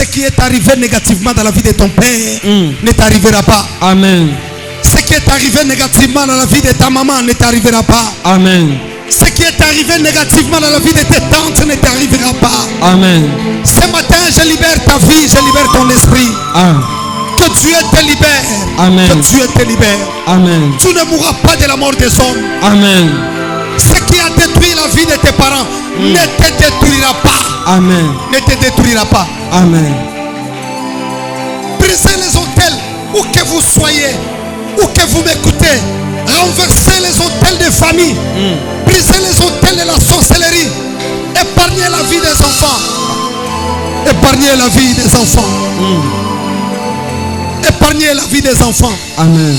qui est arrivé négativement dans la vie de ton père ne t'arrivera pas. Amen. Ce qui est arrivé négativement dans la vie de ta maman ne t'arrivera pas. Amen. Ce qui est arrivé négativement dans la vie de tes tantes ne t'arrivera pas. Amen. Ce matin, je libère ta vie, je libère ton esprit. Amen. Que Dieu te libère. Amen. Que Dieu te libère. Amen. Tu ne mourras pas de la mort des hommes. Amen. Ce qui a détruit la vie de tes parents ne te détruira pas. Amen. Ne te détruira pas. Amen. Brisez les autels où que vous soyez, où que vous m'écoutez. Renversez les autels de famille. Brisez les autels de la sorcellerie. Épargnez la vie des enfants. Épargnez la vie des enfants. Épargnez la vie des enfants. Amen.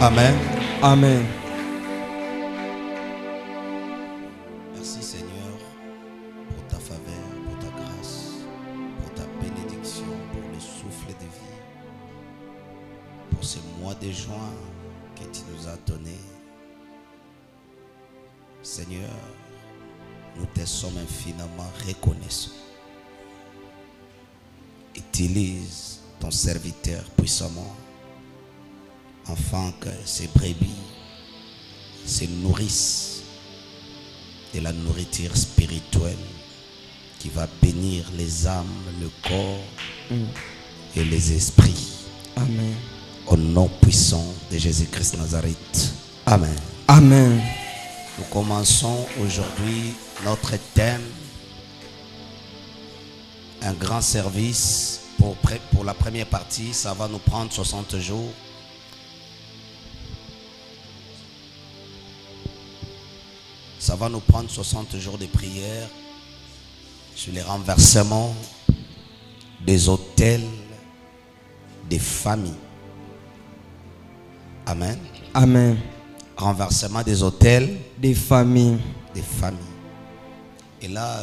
Amen. Amen. Merci Seigneur pour ta faveur, pour ta grâce, pour ta bénédiction, pour le souffle de vie, pour ce mois de juin que tu nous as donné. Seigneur, nous te sommes infiniment reconnaissants. Utilise ton serviteur puissamment afin que ces brebis se nourrissent de la nourriture spirituelle qui va bénir les âmes, le corps et les esprits. Amen. Au nom puissant de Jésus-Christ Nazareth. Amen. Amen. Nous commençons aujourd'hui notre thème, un grand service. Pour la première partie, ça va nous prendre 60 jours. Ça va nous prendre 60 jours de prière sur les renversements des autels des familles. Amen. Amen. Renversement des autels Des familles. des familles. Et là,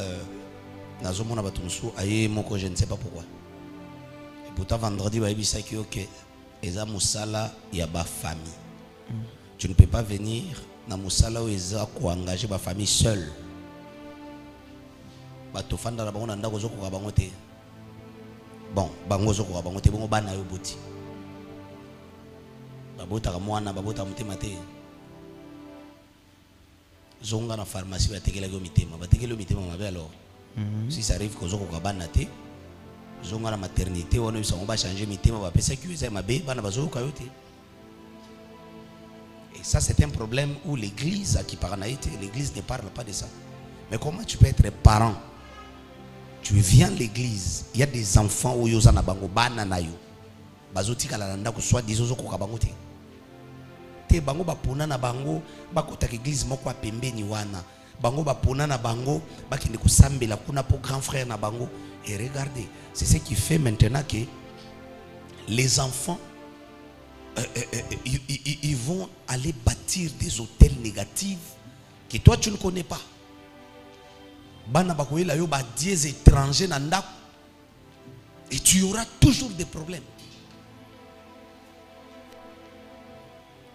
Nazomona Batumsu, aye moko, je ne sais pas pourquoi. Et pourtant, vendredi, il y a ok, eza musala ya ba famille. Tu ne peux pas venir na musala où eza ko engager ba famille seule. Bato fanda la bango nda ko zoko ka bango te. Bon, bango zoko ka bango te bongo bana yo boti. Babota ka mwana babota mutema te. Zonga na pharmacie ba tekela ko mitema, ba tekela mitema mabe alors. Si ça arrive que zoko ka bana te. Zonga na maternité on va changer mitema ba pesa ki za mabe bana bazoko ka yote. Et ça c'est un problème où l'église qui parle l'église ne parle pas de ça. Mais comment tu peux être parent? Tu viens à l'église, il y a des enfants où yoza na bango bana na yo. Bazoti kala nanda ko soit disons ko ka bango te. Te bango ba pona na bango ba kota l'église moko pembeni wana. Bango ba pona na bango ba kende ko sambela kuna pour grand frère na bango. Et regardez, c'est ce qui fait maintenant que les enfants ils vont aller bâtir des hôtels négatifs que toi tu ne connais pas. Bana bakoyela yo ba diez étrangers na ndako. Et tu auras toujours des problèmes.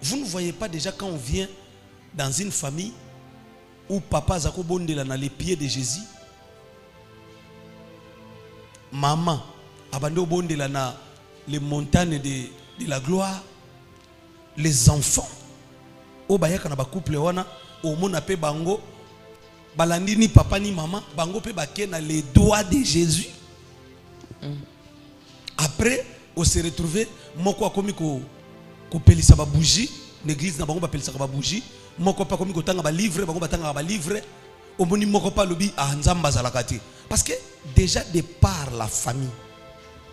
Vous ne voyez pas déjà quand on vient dans une famille où papa zako bondela na les pieds de Jésus, maman abando bondela na les montagnes de la gloire, les enfants au bayaka na ba couple wana au mona pe bango balandi ni papa ni maman bango pe baké na les doigts de Jésus. Après on se retrouver moko akomi ko pelisa ba bougie l'église na bango ba pelisa ba bougie moko pa komi ko tanga ba livre bango batanga ba livre au moni moko pa lobi a nzamba zalakati parce que déjà de par la famille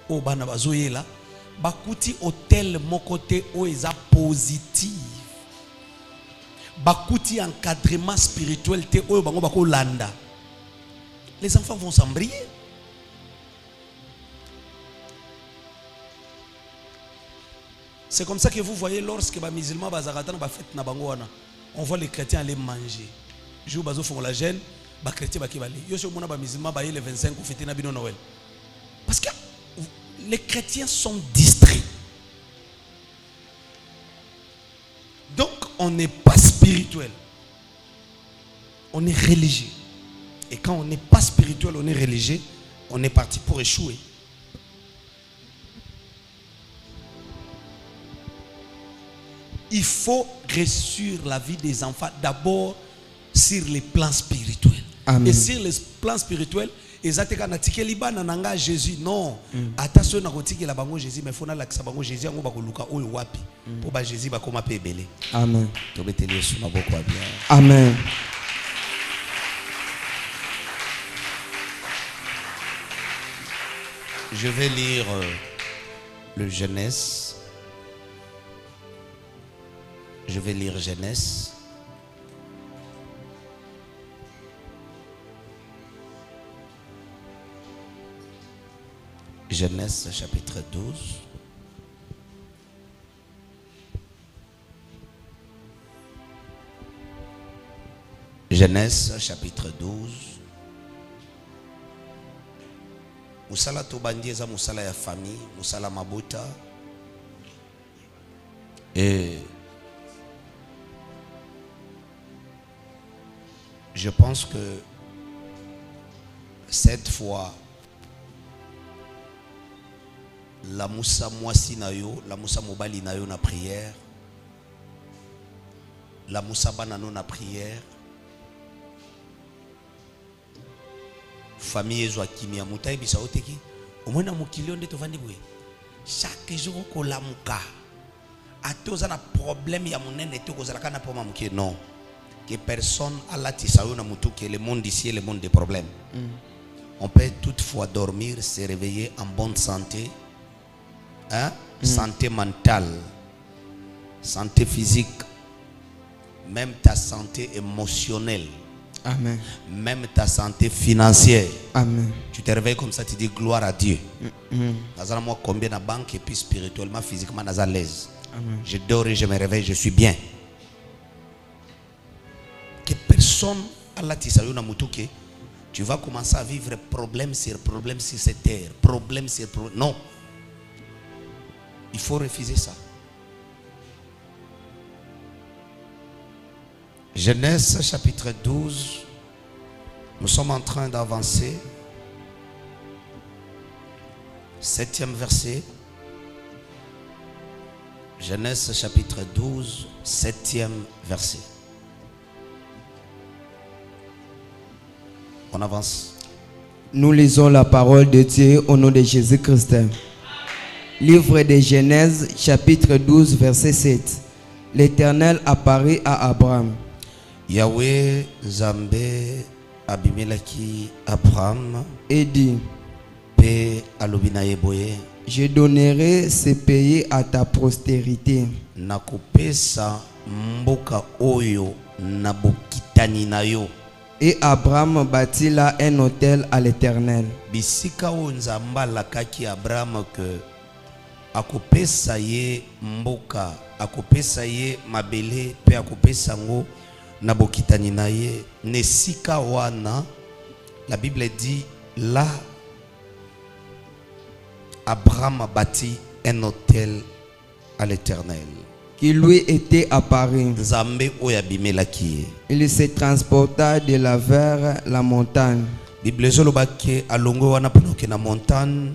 au bana bazoyela bakuti hôtel mokote o eza positif bakuti encadrement spirituel te o bango bako landa, les enfants vont s'embryer. C'est comme ça que vous voyez lorsque les musulmans on voit les chrétiens aller manger. Jour bazo font la gêne, les chrétiens qui aller. Yo sur mona ba musulman ba le 25 ou fêter na bino Noël. Parce que les chrétiens sont distraits. Donc on n'est pas spirituel. On est religieux. Et quand on n'est pas spirituel, on est religieux, on est parti pour échouer. Il faut réussir la vie des enfants d'abord sur les plans spirituels. Amen. Et sur les plans spirituels, ezateka na tikeli bana nanga Jésus non. Attention na kotikela bango Jésus mais fona lakisa bango Jésus yango bakoluka oyo wapi. Po ba Jésus ba koma pe ebele. Amen. To beteli Yesu na boko bien. Amen. Je vais lire le Genèse. Je vais lire Genèse. Genèse chapitre 12. Genèse chapitre 12. Musala tobandi eza musala ya famille, musala mabota. Et je pense que cette fois la moussa mwasi na yo, la moussa mobali na yo na prière, la moussa banano na prière, famille ezwa kimia mutai bisa oteki omona mukili onde tovandi bwe chaque jour ko lamuka atoza na problème ya munene te kozala kana poma mukie non que personne a la tisa yo na mutu que le monde ici est le monde des problèmes. On peut toutefois dormir, se réveiller en bonne santé, hein? Santé mentale, santé physique, même ta santé émotionnelle. Amen. Même ta santé financière. Amen. Tu te réveilles comme ça, tu dis gloire à Dieu. Moi, combien de banque et puis spirituellement, physiquement, à l'aise. Je dors et je me réveille, je suis bien. Que personne à la tisayo na mutuke, tu vas commencer à vivre problème sur cette terre, problème sur problème. Non. Il faut refuser ça. Genèse chapitre 12. Nous sommes en train d'avancer. 7e verset. Genèse chapitre 12, 7e verset. On avance. Nous lisons la parole de Dieu au nom de Jésus-Christ. Livre de Genèse chapitre 12, verset 7. L'Éternel apparut à Abraham. Yahweh Zambé Abimelaki Abraham Et dit, Pe alobina yeboye je donnerai ce pays à ta postérité. nakopesa mboka oyo na bokitani na yo. Et Abraham bâtit là un autel à l'Éternel. Bisika o nzamba lakaki Abraham que akopesa ye mboka, akopesa ye mabele pe akopesa ngo na bokitani na ye. Nesika wana la Bible dit là Abraham a bâti un autel à l'Éternel Qui lui était apparu. Nzambe oyabimelaki. Il se transporta de là vers la montagne. Bible zolobake alongo wana panoke na montagne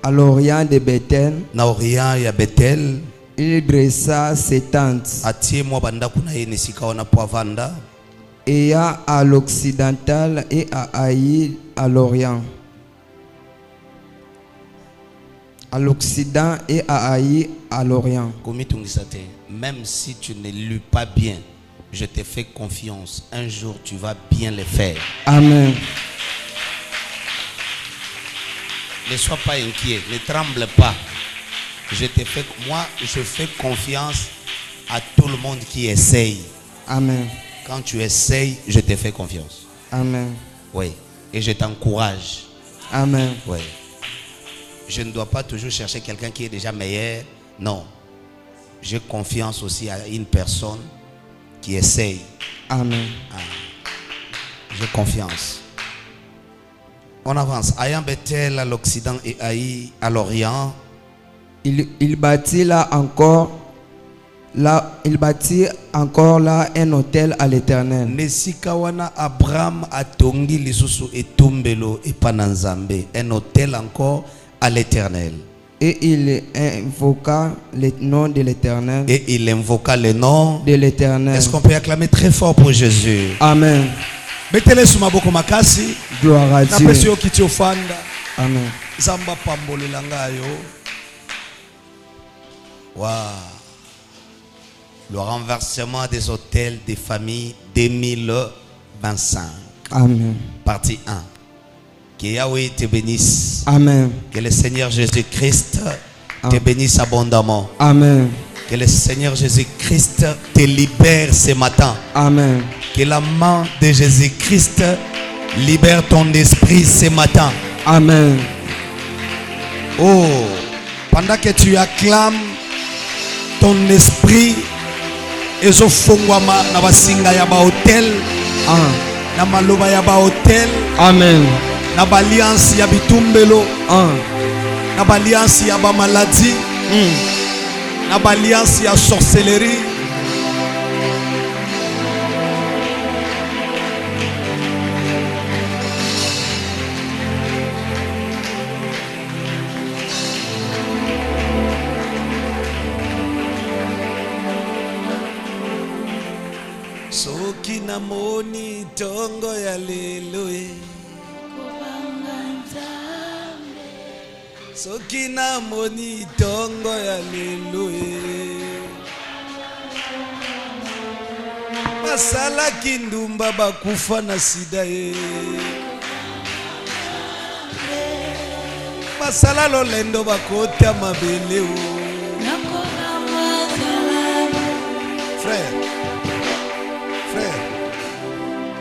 À l'orient de Bethel, na orient ya Bethel. il dressa ses tentes. Atie mwa banda kuna ye nesika wana po avanda. Ayant à l'occidental et à Haï à l'orient. À l'Occident et à Haï à l'Orient. Même si tu ne lis pas bien, je te fais confiance. Un jour, tu vas bien le faire. Amen. Ne sois pas inquiet, ne tremble pas. Moi, je fais confiance à tout le monde qui essaye. Amen. Quand tu essayes, je te fais confiance. Amen. Oui. Et je t'encourage. Amen. Oui. Je ne dois pas toujours chercher quelqu'un qui est déjà meilleur. Non. J'ai confiance aussi à une personne qui essaye. Amen. J'ai confiance. On avance. Ayant Bethel à l'Occident et Haï à l'Orient. Il bâtit là encore Là, il bâtit encore là un hôtel à l'Éternel. Nesika wana Abraham atongi lisusu etumbelo epana Nzambe, un hôtel encore à l'Éternel. Et il invoqua le nom de l'Éternel. Et il invoqua le nom de l'Éternel. Est-ce qu'on peut acclamer très fort pour Jésus? Amen. Mettez-les sous ma boko makasi. Gloire à Dieu. Amen. Zamba pambolela ngayo. Wow. Le renversement des hôtels des familles 2025. Amen. Partie 1. Que Yahweh te bénisse. Amen. Que le Seigneur Jésus-Christ te bénisse abondamment. Amen. Que le Seigneur Jésus-Christ te libère ce matin. Amen. Que la main de Jésus-Christ libère ton esprit ce matin. Amen. Oh, pendant que tu acclames, ton esprit ezofungwama na basinga ya ba hotel, na maloba ya ba hotel. Amen. Na ba alliance ya bitumbelo, na ba alliance ya ba maladie, na ba alliance ya sorcellerie. Soki na moni tongo ya lelo soki na moni tongo ya lelo basala kindumba bakufa na sida basala lolendo bakota mabele frère.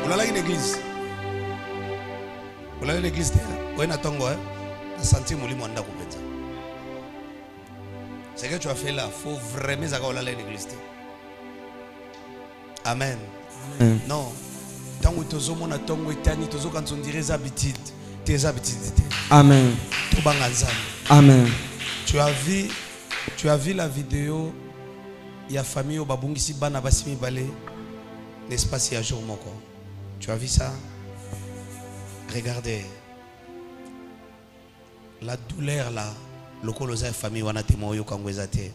On a une église. On a une église. On a tongo. On a senti mouli mwanda kupeta. Ce que tu as fait là, il faut vraiment avoir une église. Amen. Non. Tant que tu as mon tongo etani, tu as quand on dirait habitude, tes habitudes. Amen. Amen. Tu as vu la vidéo. Il y a famille au babungisi bana basimi balé. N'est-ce pas si un jour mon corps? Tu as vu ça? Regardez. La douleur là. Le colosa famille wana temoyo kangwezate.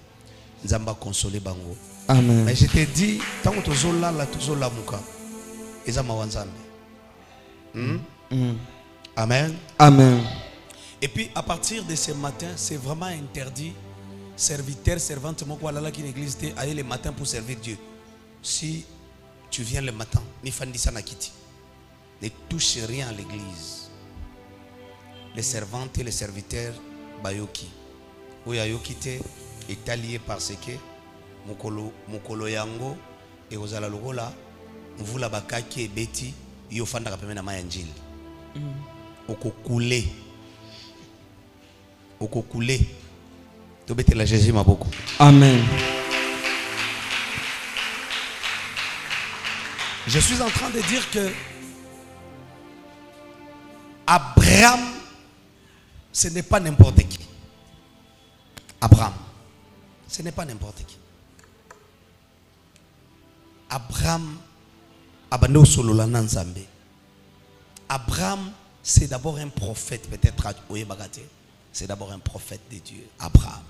Nzamba consoler bango. Amen. Mais je te dis, tant que tu zola la tu zola muka. Ezama wanzambe. Amen. Amen. Et puis à partir de ce matin, c'est vraiment interdit. Serviteur, servante, mon quoi là qui l'église aller le matin pour servir Dieu. Si tu viens le matin, ne touche rien à l'église. Les servantes et les serviteurs, bayoki. Ou yayoki te est allié parce que mukolo yango et ozala logola, mvula bakaki et beti yo fanda kapeme na mayanjil. Oko koulé. To bete la Jésus m'a beaucoup. Amen. Je suis en train de dire que Abraham, ce n'est pas n'importe qui. Abraham, ce n'est pas n'importe qui. Abraham, Abraham, c'est d'abord un prophète, peut-être c'est d'abord un prophète de Dieu. Abraham.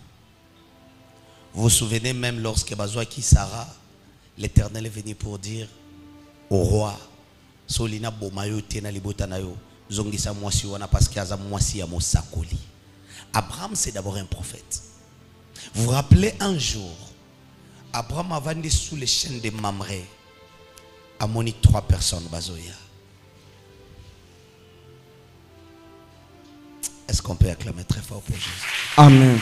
Vous vous souvenez même lorsque Bazouaki Sarah, l'Éternel est venu pour dire au roi, Solina Bomayo Tena Libotanayo, Zongisa Mwasi Wana parce qu'il y a Mwasi ya Mosakoli. Abraham, c'est d'abord un prophète. Vous vous rappelez un jour, Abraham a vendu sous les chaînes de Mamré, a moni 3 personnes, Bazoya. Est-ce qu'on peut acclamer très fort pour Jésus? Amen.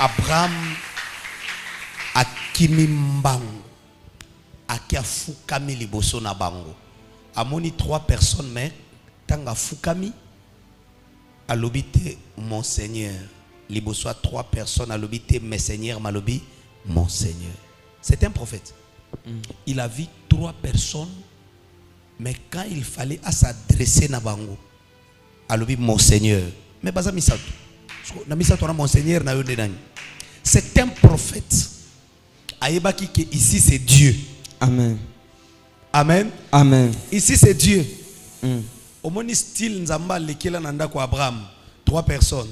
Abraham a kimimbango akia fukami liboso na bango. Amoni 3 personnes mais tanga fukami alobite mon Seigneur. Liboso a 3 personnes alobite mes seigneurs malobi mon Seigneur. C'est un prophète. Il a vu 3 personnes mais quand il fallait à s'adresser na bango alobi mon Seigneur. Mais bazami ça C'est un prophète. Aïbaki que ici c'est Dieu. Amen. Amen. Amen. Ici c'est Dieu. Au moins style Nzamba lekela nanda ko Abraham, 3 personnes.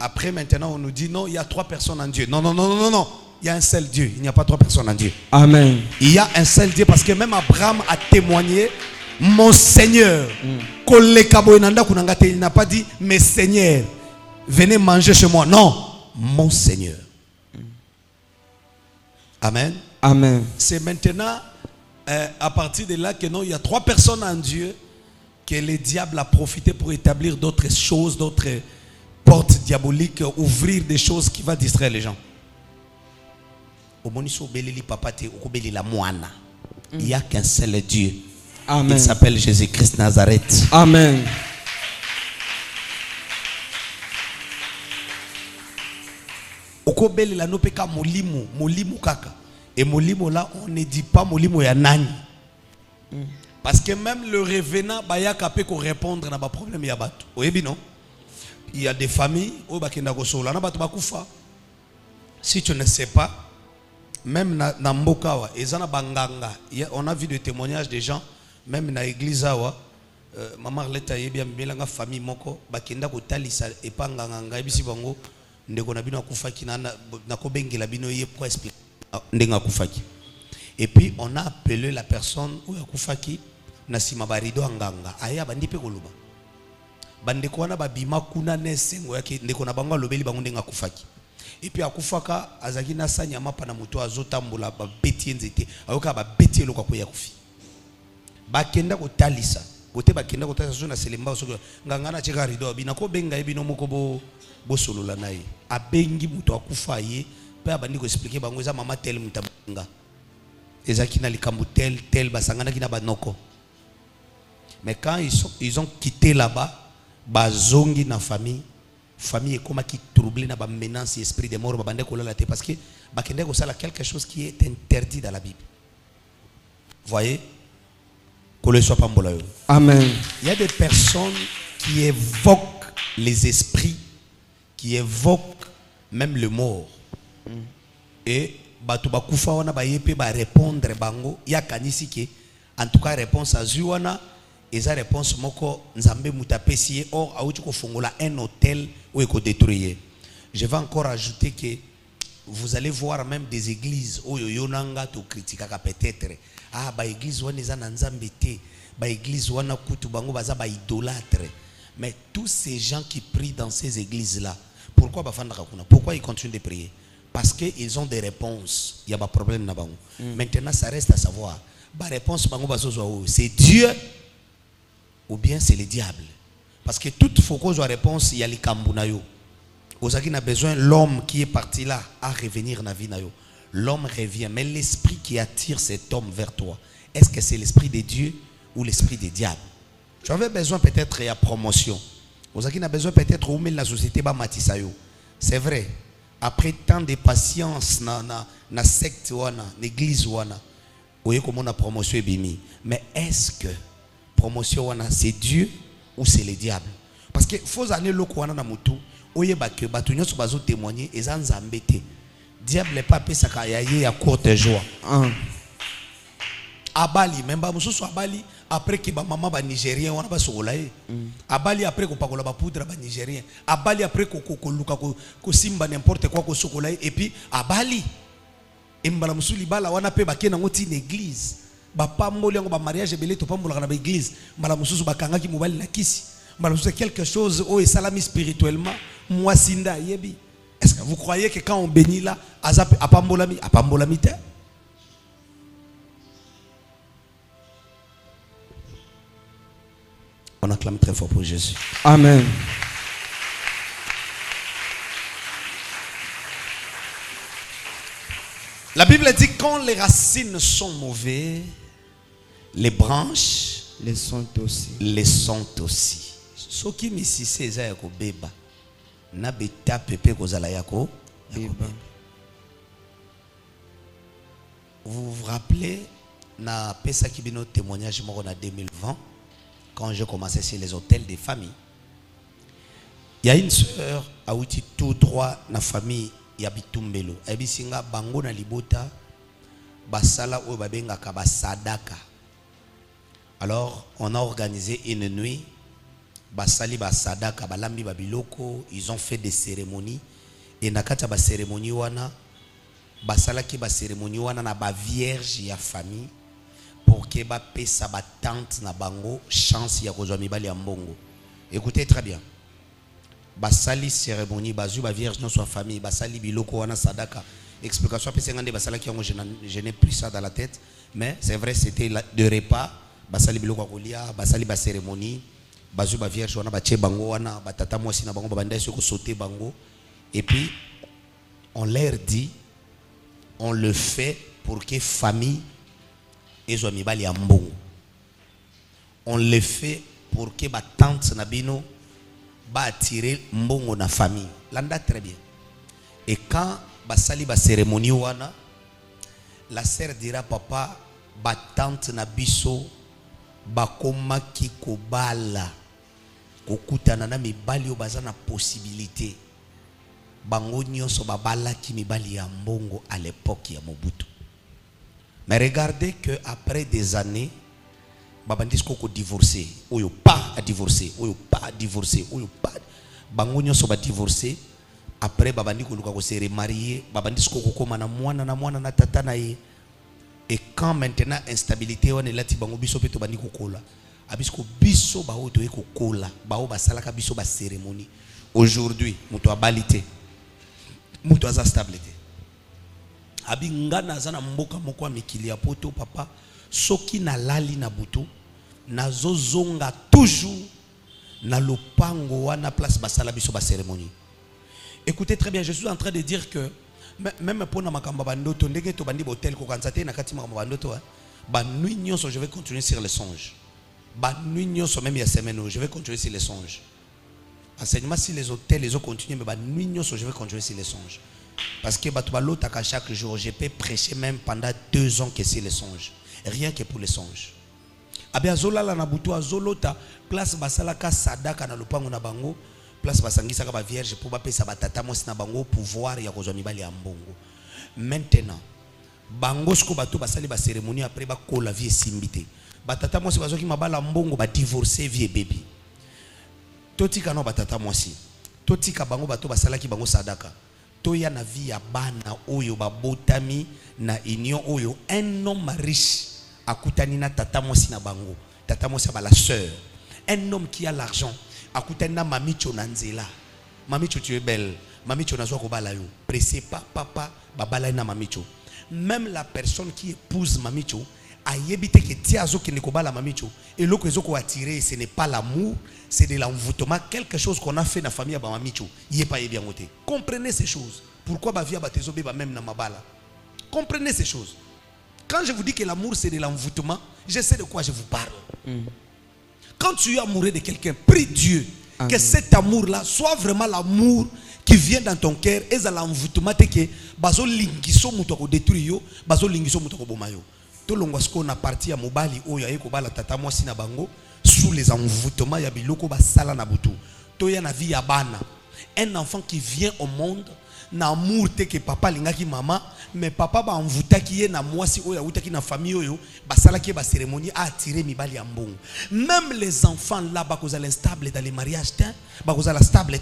Après maintenant on nous dit non, il y a 3 personnes en Dieu. Non non non non non, il y a un seul Dieu, il n'y a pas 3 personnes en Dieu. Amen. Il y a un seul Dieu parce que même Abraham a témoigné mon Seigneur. Il n'a pas dit mes seigneurs, venez manger chez moi. Non, mon Seigneur. Amen. Amen. C'est maintenant à partir de là que non, il y a 3 personnes en Dieu que le diable a profité pour établir d'autres choses, d'autres portes diaboliques, ouvrir des choses qui vont distraire les gens. Il n'y a qu'un seul Dieu. Amen. Il s'appelle Jésus-Christ Nazareth. Amen. Okobeli la nopeka molimo, molimo kaka. Et molimo là, on ne dit pas molimo ya nani. Parce que même le revenant, baya kapé ko répondre na ba problème ya bato. Oyebi non? Il y a des familles où bakenda ko sola na bato bakufa. Si tu ne sais pas, même na mbokawa, ezana banganga, on a vu des témoignages des gens, même na église awa, maman Arleta yebi ambelanga famille moko, bakenda ko talisa epanganga ngabisi bango. Ndeko na bino akufaki na kobengela bino ye pour expliquer ndenga akufaki. Et puis on a appelé la personne où akufaki na sima barido anganga aya bandi pe koloba bandeko wana babima kuna nesengo yake ndeko na bango lobeli bango ndenga akufaki. Et puis akufaka azaki na sanya mapa na moto azotambola ba beti nzete ayoka ba beti eloko ko yakufi bakenda ko talisa kote bakenda ko talisa so na selemba so nganga na cheka rido bina ko benga ebino moko bo solola naye abengi muto akufa ye pe abandi ko expliquer bango eza mama tel mutabanga ezaki na likambo tel basangana kina banoko. Mais quand ils ont quitté là-bas bazongi na famille est comme qui troublé na ba menace esprit de mort babande ko la tête parce que bakende ko sala quelque chose qui est interdit dans la Bible. Voyez que le soit pas mbolayo. Amen. Il y a des personnes qui évoquent les esprits, qui évoquent même le mort. Et batu bakufa wana ba yepe ba répondre bango ya kanisi ke en tout cas réponse à zuwana eza réponse moko nzambe mutapesi or auti ko fongola un hôtel ou ko détruire. Je vais encore ajouter que vous allez voir même des églises où yonanga to critiquer peut-être ba église wana eza na nzambe te ba église wana kutu bango baza ba idolâtre. Mais tous ces gens qui prient dans ces églises là, pourquoi bafandaka kuna? Pourquoi ils continuent de prier? Parce qu'ils ont des réponses. Il y a pas de problème là-bas. Maintenant, ça reste à savoir. La réponse, c'est Dieu ou bien c'est le diable. Parce que toute fois qu'on a réponse, il y a les kambunayo. Ozaki a besoin, l'homme qui est parti là, à revenir dans la vie. L'homme revient. Mais l'esprit qui attire cet homme vers toi, est-ce que c'est l'esprit de Dieu ou l'esprit du diable? Tu avais besoin peut-être de promotion. Ozaki a besoin peut-être où la société va matisayo. C'est vrai. Après tant de patience na secte wana, l'église wana, oye comment on a promotion bimi. Mais est-ce que promotion wana c'est Dieu ou c'est le diable? Parce que faut années loko wana na mutu, oye ba que batu nyoso bazo témoigner ezan zambete. Diable pas pesa ka yaye ya courte joie. Abali même ba mususu abali après que ba maman ba nigérien wana ba sokolaye. Abali après ko pakola ba poudre ba nigérien. Abali après ko luka ko simba n'importe quoi ko sokolaye et puis abali embala musuli bala wana pe ba kena ngoti une église. Ba pamboli ngo ba mariage belé to pambola na ba église. Mbala mususu ba kangaki mobali na kisi. Mbala mususu quelque chose o et salami spirituellement moi sinda yebi. Est-ce que vous croyez que quand on bénit là azap apambolami te? On acclame très fort pour Jésus. Amen. La Bible dit quand les racines sont mauvaises, les branches les sont aussi. Ce qui me dit c'est ça ko beba. Na beta pepe ko zala yako beba. Vous vous rappelez na pesa kibino témoignage moko na 2020 quand je commençais sur les hôtels des familles. y a une sœur qui tout droit na famille ya Bitumbelo. Ebisinga bango na libota basala o babenga ka basadaka. Alors on a organisé une nuit basali basadaka balambi babiloko, ils ont fait des cérémonies et nakata ba cérémonie wana basala ki ba cérémonie wana na ba vierge ya famille pour que ba pesa ba tante na bango chance ya kozwa mibali ya mbongo. Écoutez très bien. Basali cérémonie bazu ba vierge non soit famille basali biloko wana sadaka. Explication pesa ngande basala ki je n'ai plus ça dans la tête, mais c'est vrai c'était de repas basali biloko kolia basali ba cérémonie bazu ba vierge wana ba che bango wana batata mwasi na bango babanda soko sauter bango et puis on leur dit on le fait pour que famille ezwa mibali ya mbongo. On le fait pour que ba tante na bino ba attirer mbongo na famille. Landa très bien. Et quand basali ba cérémonie wana la sœur dira papa ba tante na biso bakoma ki kobala kokutana na mibali o bazana possibilité bango nyonso babala ki mibali ya mbongo à l'époque ya Mobutu. Mais regardez que après des années babandis koko divorcé oyo pas à divorcer oyo pas à divorcer oyo pas bango nyonso ba divorcer après babandi ko luka ko se remarier babandis koko koma na mwana na tata na ye. Et quand maintenant instabilité on est là ti bango biso peto bandi ko kola abisko biso ba oto e ko kola ba o basala ka biso ba cérémonie. Aujourd'hui muto abalité muto aza stabilité abi ngana zana mboka moko mikili ya poto papa soki na lali na butu nazozonga toujours na lopango wana place basala biso ba cérémonie. Écoutez très bien, je suis en train de dire que même pour na makamba bandoto ndenge to bandi hotel ko kanzate na kati makamba bandoto ba nuit nyonso je vais continuer sur les songes. Ba nuit nyonso même ya semaine je vais continuer sur les songes. Enseignement si les hôtels les ont continué mais ba nuit nyonso je vais continuer sur les songes. Parce que à chaque jour, je peux prêcher même pendant 2 ans que c'est les songes. Rien que pour les songes. Abia zola la nabutu azolota place basalaka sadaka na lupango na bango place basangisa ka ba vierge pour ba pesa batata mosi na bango pouvoir ya kozwa mibali ya mbongo. Maintenant bango sko bato basali ba cérémonie après ba kola vie simbité. Batata mosi bazoki mabala mbongo ba divorcer vie bébé. Totika no batata mosi. Totika bango bato basalaki bango sadaka. Toya na vie ya bana oyo babotami na union oyo un homme riche akutani na tata mosi na bango tata mosi ba la sœur un homme qui a l'argent akutani na mamicho na nzela mamicho tu es belle mamicho na zo ko bala yo pressé pas papa babala na mamicho même la personne qui épouse mamicho a yebite que tiazo qui ne ko bala mamicho et loko ezoko attirer ce n'est pas l'amour c'est de l'envoûtement, quelque chose qu'on a fait dans la famille à Mamicho. Il n'est pas bien noté. Comprenez ces choses. Pourquoi Bavia Batezobe même dans ma bala? Comprenez ces choses. Quand je vous dis que l'amour c'est de l'envoûtement, je sais de quoi je vous parle. Quand tu es amoureux de quelqu'un, prie Dieu que cet amour-là soit vraiment l'amour qui vient dans ton cœur et ça l'envoûtement que bazo lingiso muto ko détruire bazo lingiso muto ko bomayo. To longwasko na parti ya mobali oyo ayeko bala tata mwasi na bango sous les envoûtements ya biloko ba sala na butu. To ya na vie ya bana. Un enfant qui vient au monde na amour te que papa lingaki mama mais papa ba envoûta ki ye na mwasi oyo utaki na famille oyo ba sala ki ba cérémonie a attiré mibali ya mbongo. Même les enfants là ba koza l'instable dans les mariages ba koza la stable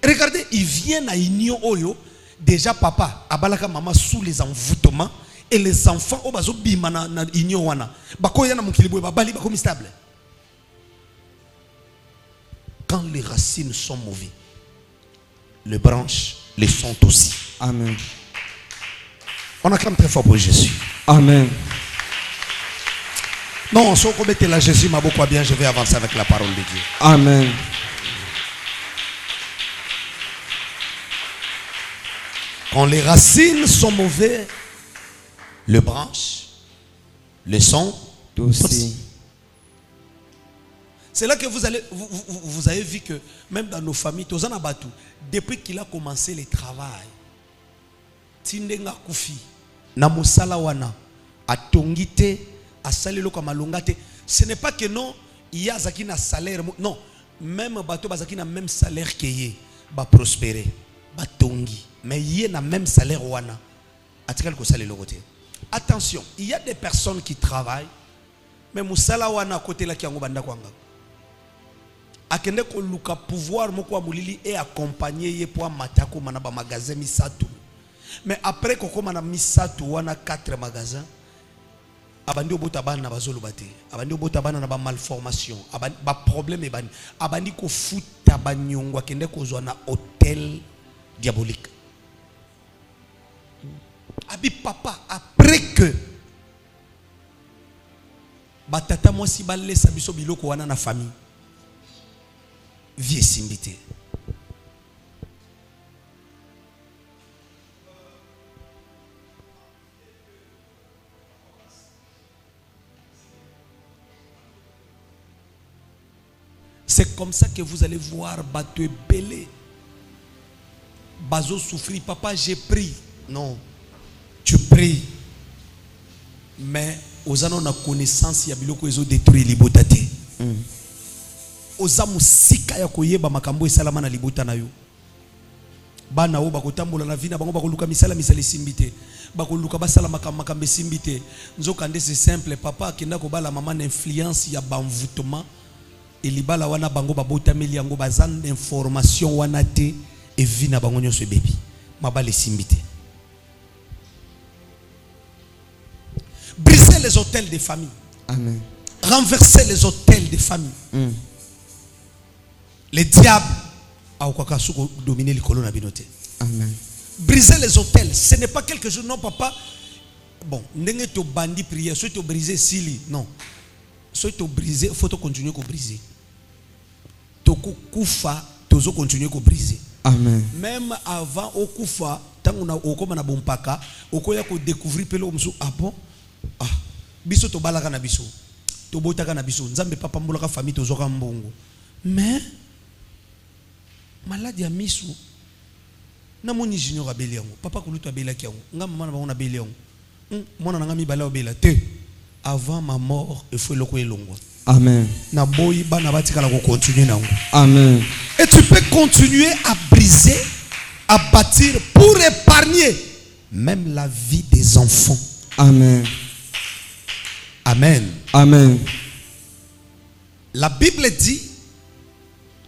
regardez, ils viennent à union oyo déjà papa abalaka mama sous les envoûtements. Et les enfants au bazo bimana na union wana bakoya na mukilibo babali bakomi stable. Quand les racines sont mauvaises, les branches les sont aussi. Amen. On acclame très fort pour Jésus. Amen. Non, si on mettait là Jésus m'a beaucoup bien, je vais avancer avec la parole de Dieu. Amen. Quand les racines sont mauvaises, les branches, les sons aussi. C'est là que vous avez vu que même dans nos familles, depuis qu'il a commencé le travail, Tindenga Koufi, Namosala wana, Atongite, Asalelo Kamalongate, ce n'est pas que non, il y a un salaire. Non, même bateau bazaki na même salaire que ye ba prospérer ba tongi mais yé na même salaire wana atikal ko sale lokote. Attention, il y a des personnes qui travaillent mais musala wana côté la kiango banda kwanga akende ko luka pouvoir moko wa mulili et accompagner ye pour matako mana ba magasin misatu mais après koko mana misatu wana 4 magasins abandi obota bana na bazolo bate abandi obota bana na ba malformation ba problème e bani abandi ko futa banyongo akende ko zwa na hôtel diabolique abi papa après que batata moi si balé sabiso biloko wana na famille vie simbité. C'est comme ça que vous allez voir bateau belé. Bazo souffrir. Papa, j'ai pris. Non. Tu pries. Mais aux anos na connaissance, il y a biloko ils ont détruit libotate. Aux amus sika ya koyeba makambo esalama na libota na yo. Bana o bakotambola na vina bango bakoluka misala simbite. Bakoluka basala makambo simbite. Nzokande c'est simple. Papa akenda ko bala maman influence ya banvoutement. Et libala wana bango babotameli yango bazan information wana te et vina bango nyonso baby mabale simbite. Briser les hôtels des familles. Amen. Renverser les hôtels des familles. Les diables a dominer les colonnes à binoté. Amen. Briser les hôtels, ce n'est pas quelque chose. Non, papa. Bon, n'engé to bandi prière, soit to briser sili. Non. Soit to briser, faut continuer à briser. Toko kufa, tozo continuer à briser. Amen. Même avant au kufa, tant on a au comme on a bon paka, au koya ko découvrir pelo msou. Ah bon? Ah, biso to balaka na biso. To botaka na biso. Nzambe papa mbolaka famille tozo ka mbongo. Mais maladie à misu na moni junior abeli yango papa kulutu abeli ki yango nga mama na bango na beli yango mona nga mi bala obela te avant ma mort il faut loko elongo. Amen. Na boyi bana batikala ko continuer nango. Amen. Et tu peux continuer à briser, à bâtir pour épargner même la vie des enfants. Amen. Amen. Amen. La Bible dit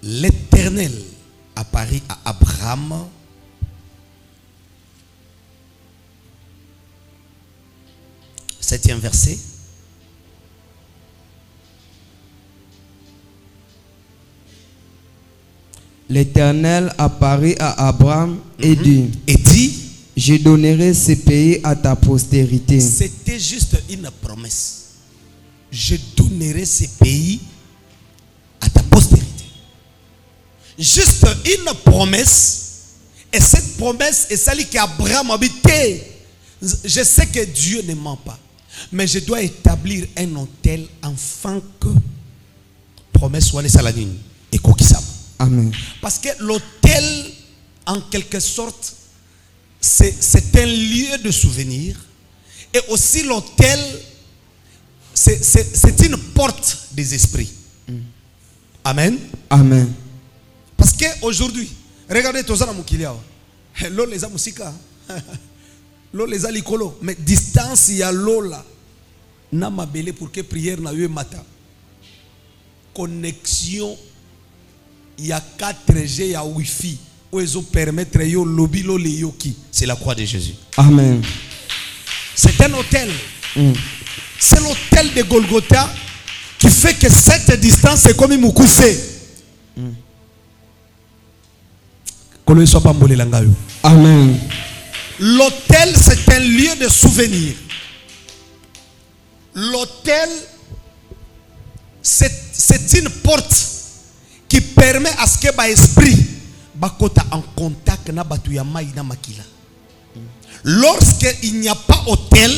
l'Éternel apparut à Abraham septième verset. L'Éternel apparut à Abraham et dit, je donnerai ce pays à ta postérité. C'était juste une promesse. Je donnerai ce pays à ta postérité. Juste une promesse. Et cette promesse est celle qu'Abraham habitait. Je sais que Dieu ne ment pas. Mais je dois établir un hôtel afin que promesse soit les saladines et kokisam. Amen. Parce que l'hôtel, en quelque sorte, c'est un lieu de souvenir. Et aussi l'hôtel, c'est une porte des esprits. Amen. Amen. Parce qu'aujourd'hui, regardez tous les Moukilia. L'eau les a moussika. L'eau les a likolo. Mais distance, il y a l'eau là. N'a ma belle pour que prière n'a eu matin. Connexion. Il y a 4G, il y a Wi-Fi. Où ils ont permettre yo lobby lo le yoki. C'est la croix de Jésus. Amen. C'est un hôtel. C'est l'hôtel de Golgotha qui fait que cette distance est comme une koufé. Amen. L'hôtel, c'est un lieu de souvenir. L'hôtel, c'est une porte qui permet à ce que l'esprit soit en contact na batuyama ina makila. Lorsqu'il n'y a pas hôtel,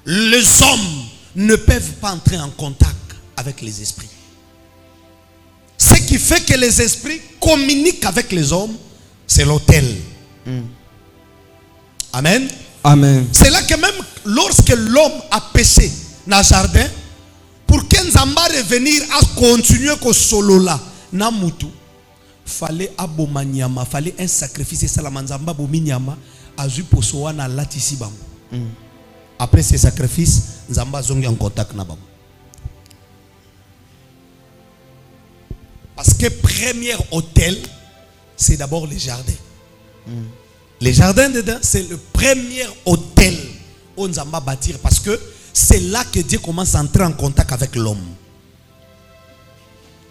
les hommes ne peuvent pas entrer en contact avec les esprits. Ce qui fait que les esprits communiquent avec les hommes, c'est l'hôtel. Amen. Amen. C'est là que même lorsque l'homme a péché dans le jardin, pour qu'un zamba revenir à continuer que solo là, Namutu, fallait abomanyama, fallait un sacrifice, et salamanzamba bominyama, azu posoana latisi bango. Après ces sacrifices, Nzamba zongi en contact na bango. Parce que premier hôtel, c'est d'abord les jardins. Les jardins dedans, c'est le premier hôtel où Nzamba bâtir, parce que c'est là que Dieu commence à entrer en contact avec l'homme.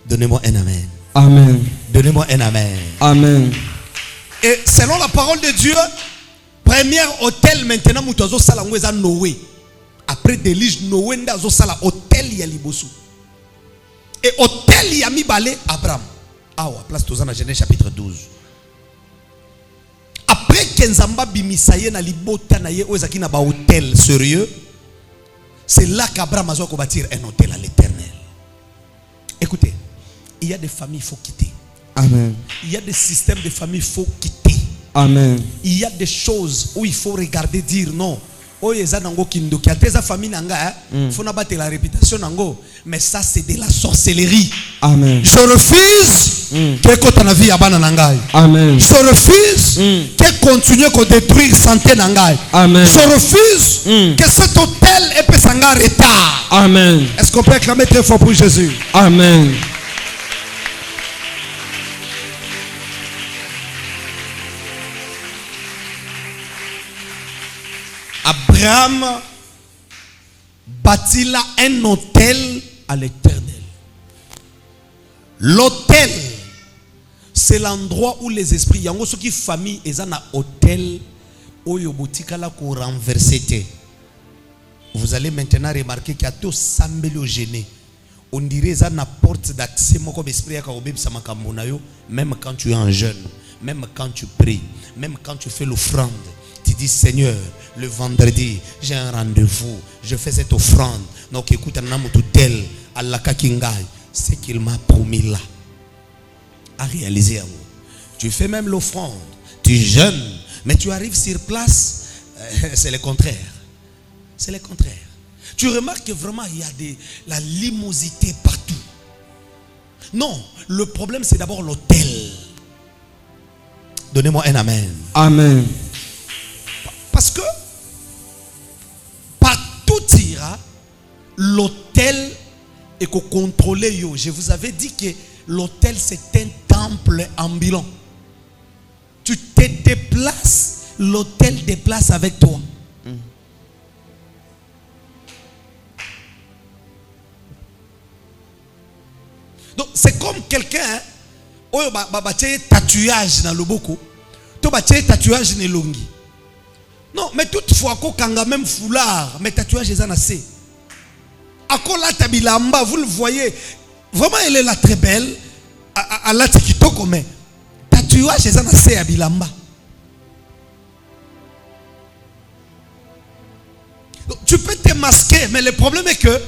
Donnez-moi un amen. Amen. Donnez-moi un amen. Amen. Et selon la parole de Dieu, premier hôtel maintenant, Moutozo Salangweza Noé. Après délige Noé, Ndazo Sala hôtel Yalibosu. Et hôtel Yami Balé Abraham. Ah ouais, place Tozana Genèse chapitre 12. Après Kenzamba Bimisaye na libota na ye ozaki na ba hôtel sérieux, c'est là qu'Abraham a bâtir un hôtel à l'Éternel. Écoutez, il y a des familles qu'il faut quitter. Amen. Il y a des systèmes de famille qu'il faut quitter. Amen. Il y a des choses où il faut regarder, dire non. Oh, il y a des familles qui faut battre la réputation. Mais ça, c'est de la sorcellerie. Amen. Je refuse que ton avis à Bananangai. Amen. Je refuse que continue à détruire santé Nangai. Amen. Je refuse que cet hôtel ait pu s'engager retard. Amen. Est-ce qu'on peut acclamer très fort pour Jésus? Amen. Abraham bâtit là un hôtel à l'Éternel. L'hôtel, c'est l'endroit où les esprits, il y a ceux qui famille et un hôtel où il y a pour renverser. Vous allez maintenant remarquer qu'il y a tout sambelo gêné. On dirait ça na porte d'accès comme esprit même quand tu es un jeune, même quand tu pries, même quand tu fais l'offrande. Tu dis Seigneur, le vendredi, j'ai un rendez-vous, je fais cette offrande. Donc écoute, tel, Allah Kakingai, ce qu'il m'a promis là, à réaliser. Tu fais même l'offrande, tu jeûnes, mais tu arrives sur place, c'est le contraire. C'est le contraire. Tu remarques que vraiment il y a la limosité partout. Non, le problème c'est d'abord l'hôtel. Donnez-moi un amen. Amen. Parce que partout ira, l'hôtel est contrôlé. Je vous avais dit que l'hôtel c'est un temple ambulant. Tu te déplaces, l'hôtel déplace avec toi. Donc c'est comme quelqu'un qui a tatouage dans le boko, tu as tatouage dans le longi. Non, mais toutefois, quand a même foulard, mais tatouage est assez. Akola tabilamba, vous le voyez, vraiment elle est là très belle. À la tikitoko, mais tatouage est assez à bilamba. Tu peux te masquer, mais le problème est que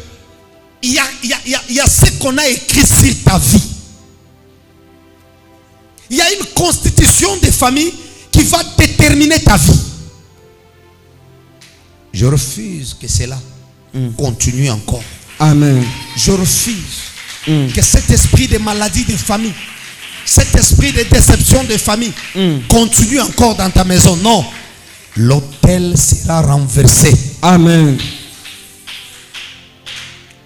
il y a ce qu'on a écrit sur ta vie. Il y a une constitution de famille qui va déterminer ta vie. Je refuse que cela continue encore. Amen. Je refuse que cet esprit de maladie de famille, cet esprit de déception de famille continue encore dans ta maison. Non. L'autel sera renversé. Amen.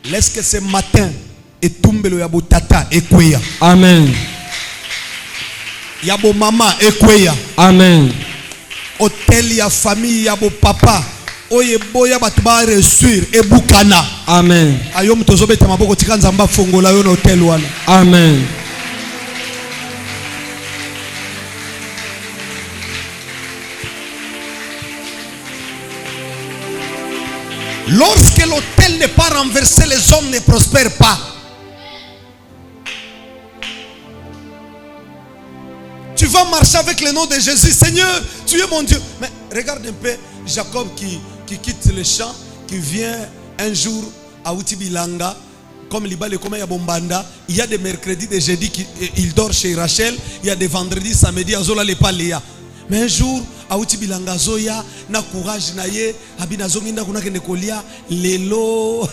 Laisse que ce matin, et tombelo yabo tata ekweya. Amen. Yabo mama ekweya. Amen. Hôtel ya famille yabo papa. Oye boya batba reçuir et bukana. Amen. Ayom tozobeta maboko tika nzamba fongola yo na hôtel wana. Amen. Lorsque l'hôtel n'est pas renversé, les hommes ne prospèrent pas. Tu vas marcher avec le nom de Jésus. Seigneur, tu es mon Dieu. Mais regarde un peu Jacob qui quitte le champ, qui vient un jour à Utibilanga, comme Libale, comme il y a Bombanda. Il y a des mercredis, des jeudis, il dort chez Rachel. Il y a des vendredis, samedis, à Zola les Paléa. Mais un jour, auti bilanga zoya na courage na ye abina zonginda kuna kende kolia lelo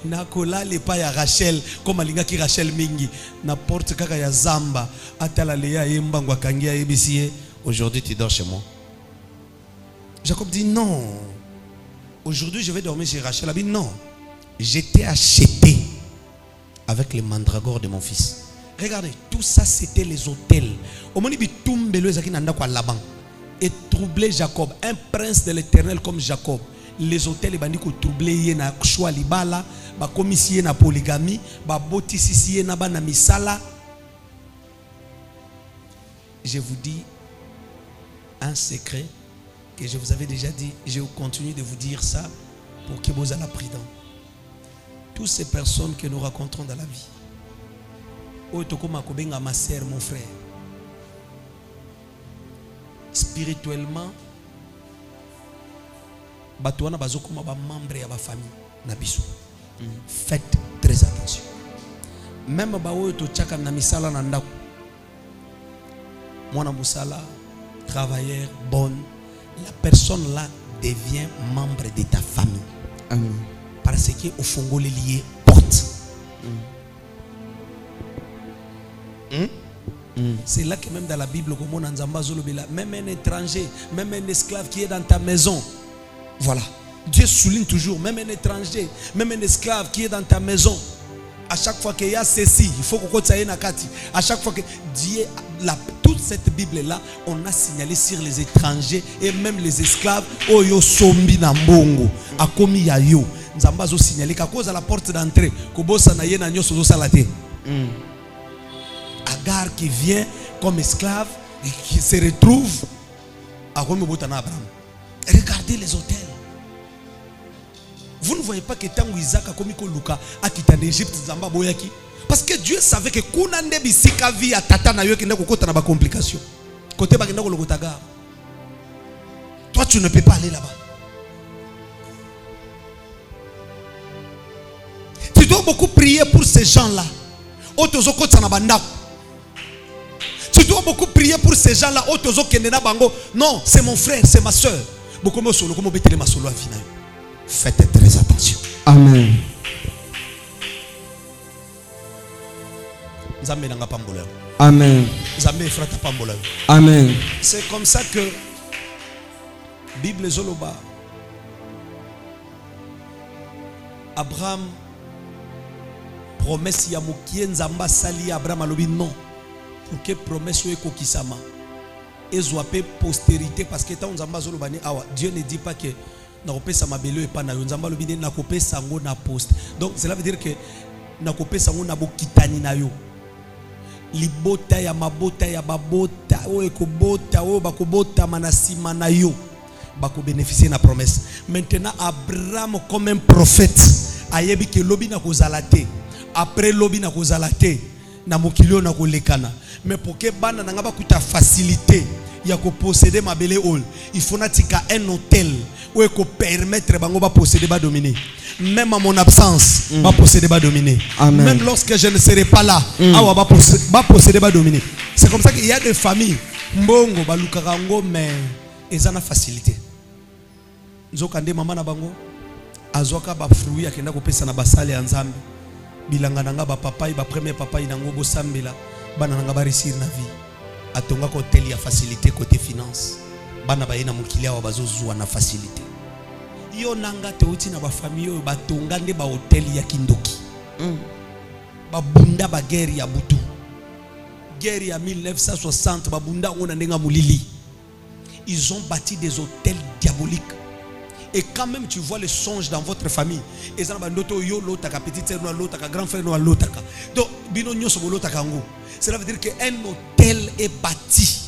na kola le pa ya Rachel comme alinga ki Rachel mingi na porte kaka ya zamba atala le ya yembango akangia yebisie. Aujourd'hui tu dors chez moi. Jacob dit non. Aujourd'hui je vais dormir chez Rachel. Elle dit non. J'étais acheté avec les mandragores de mon fils. Regardez, tout ça c'était les hôtels. Au moment où et troubler Jacob, un prince de l'Éternel comme Jacob. Les hôtels les bandits troubler na choix libala, ba commissie na polygamie, ba botisisi na ba na misala. Je vous dis un secret que je vous avais déjà dit, je continue de vous dire ça pour que vous soyez prudents. Toutes ces personnes que nous rencontrons dans la vie, ma sœur, mon frère, spirituellement, batouana bazokoma ba membre ya ba famille na biso. Faites très attention. Même ba oyo to tchaka na misala na ndako. Mwana musala, travailleur, bonne, la personne là devient membre de ta famille. Amen. Parce que au fongo les liés porte. C'est là que même dans la Bible, comme on a même un étranger, même un esclave qui est dans ta maison, voilà. Dieu souligne toujours, même un étranger, même un esclave qui est dans ta maison. À chaque fois qu'il y a ceci, il faut qu'on ait nakati. À chaque fois que Dieu, toute cette Bible-là, on a signalé sur les étrangers et même les esclaves. Oyo sombi na mbongo, akomi ya yo. Nzamba zo signalé qu'à cause de la porte d'entrée, kobosa na ye na nyoso zo salate. Agar qui vient comme esclave et qui se retrouve à Abraham. Regardez les hôtels. Vous ne voyez pas que tant Isaac a commis Luka a quitté l'Égypte, Zamba Boyaki. Parce que Dieu savait que Kunande bisika vi a tata na yo qui n'a pas de complications. Côté bagenda ko lokotaga. Toi tu ne peux pas aller là-bas. Tu dois beaucoup prier pour ces gens-là. Tu dois beaucoup prier pour ces gens-là. Non, c'est mon frère, c'est ma soeur. Faites très attention. Amen. Amen. Amen. C'est comme ça que Bible Zoloba Abraham promesse ya mokie nzamba sali Abraham alobi non pour que promesse soit kokisama ezwape postérité parce que tant nzamba zoloba ni awa Dieu ne dit pas que na kopesa mabelo et pas na nzamba lobi na kopesa ngo na poste. Donc cela veut dire que na kopesa ngo na bokitani na yo libota ya mabota ya babota o ekobota o bakobota manasima na yo bako bénéficier na promesse. Maintenant Abraham comme un prophète ayebi ke lobi na kozalate après lobi na kozalate na mokilio na kolekana mais pour que bana na ngaba kuta facilité ya ko posséder mabele hall il faut natika un hôtel où ko permettre bango ba posséder ba dominer même à mon absence ba posséder ba dominer. Amen. Même lorsque je ne serai pas là awa ba posséder ba dominer. C'est comme ça qu'il y a des familles mbongo ba lukarango mais ezana facilité nzokande mama na bango azoka ba fruit akenda ko pesa na basale ya nzambe bilanga nanga ba papai ba premier papai nango bo sambela bana nanga ba réussir na vie atonga ko hotel ya facilité côté finance bana ba yena mukilia wa bazozwa na facilité yo nanga te uti na ba famille yo batonga nde ba hotel ya kindoki ba bunda ba guerre ya butu guerre ya 1960 ba bunda ona ndenga mulili ils ont bâti des hôtels diaboliques. Et quand même tu vois les songes dans votre famille. Et ça va noto yo lotaka petite sœur no lotaka grand frère no lotaka. Donc bino nyoso bo lotaka ngo. Cela veut dire que un hôtel est bâti.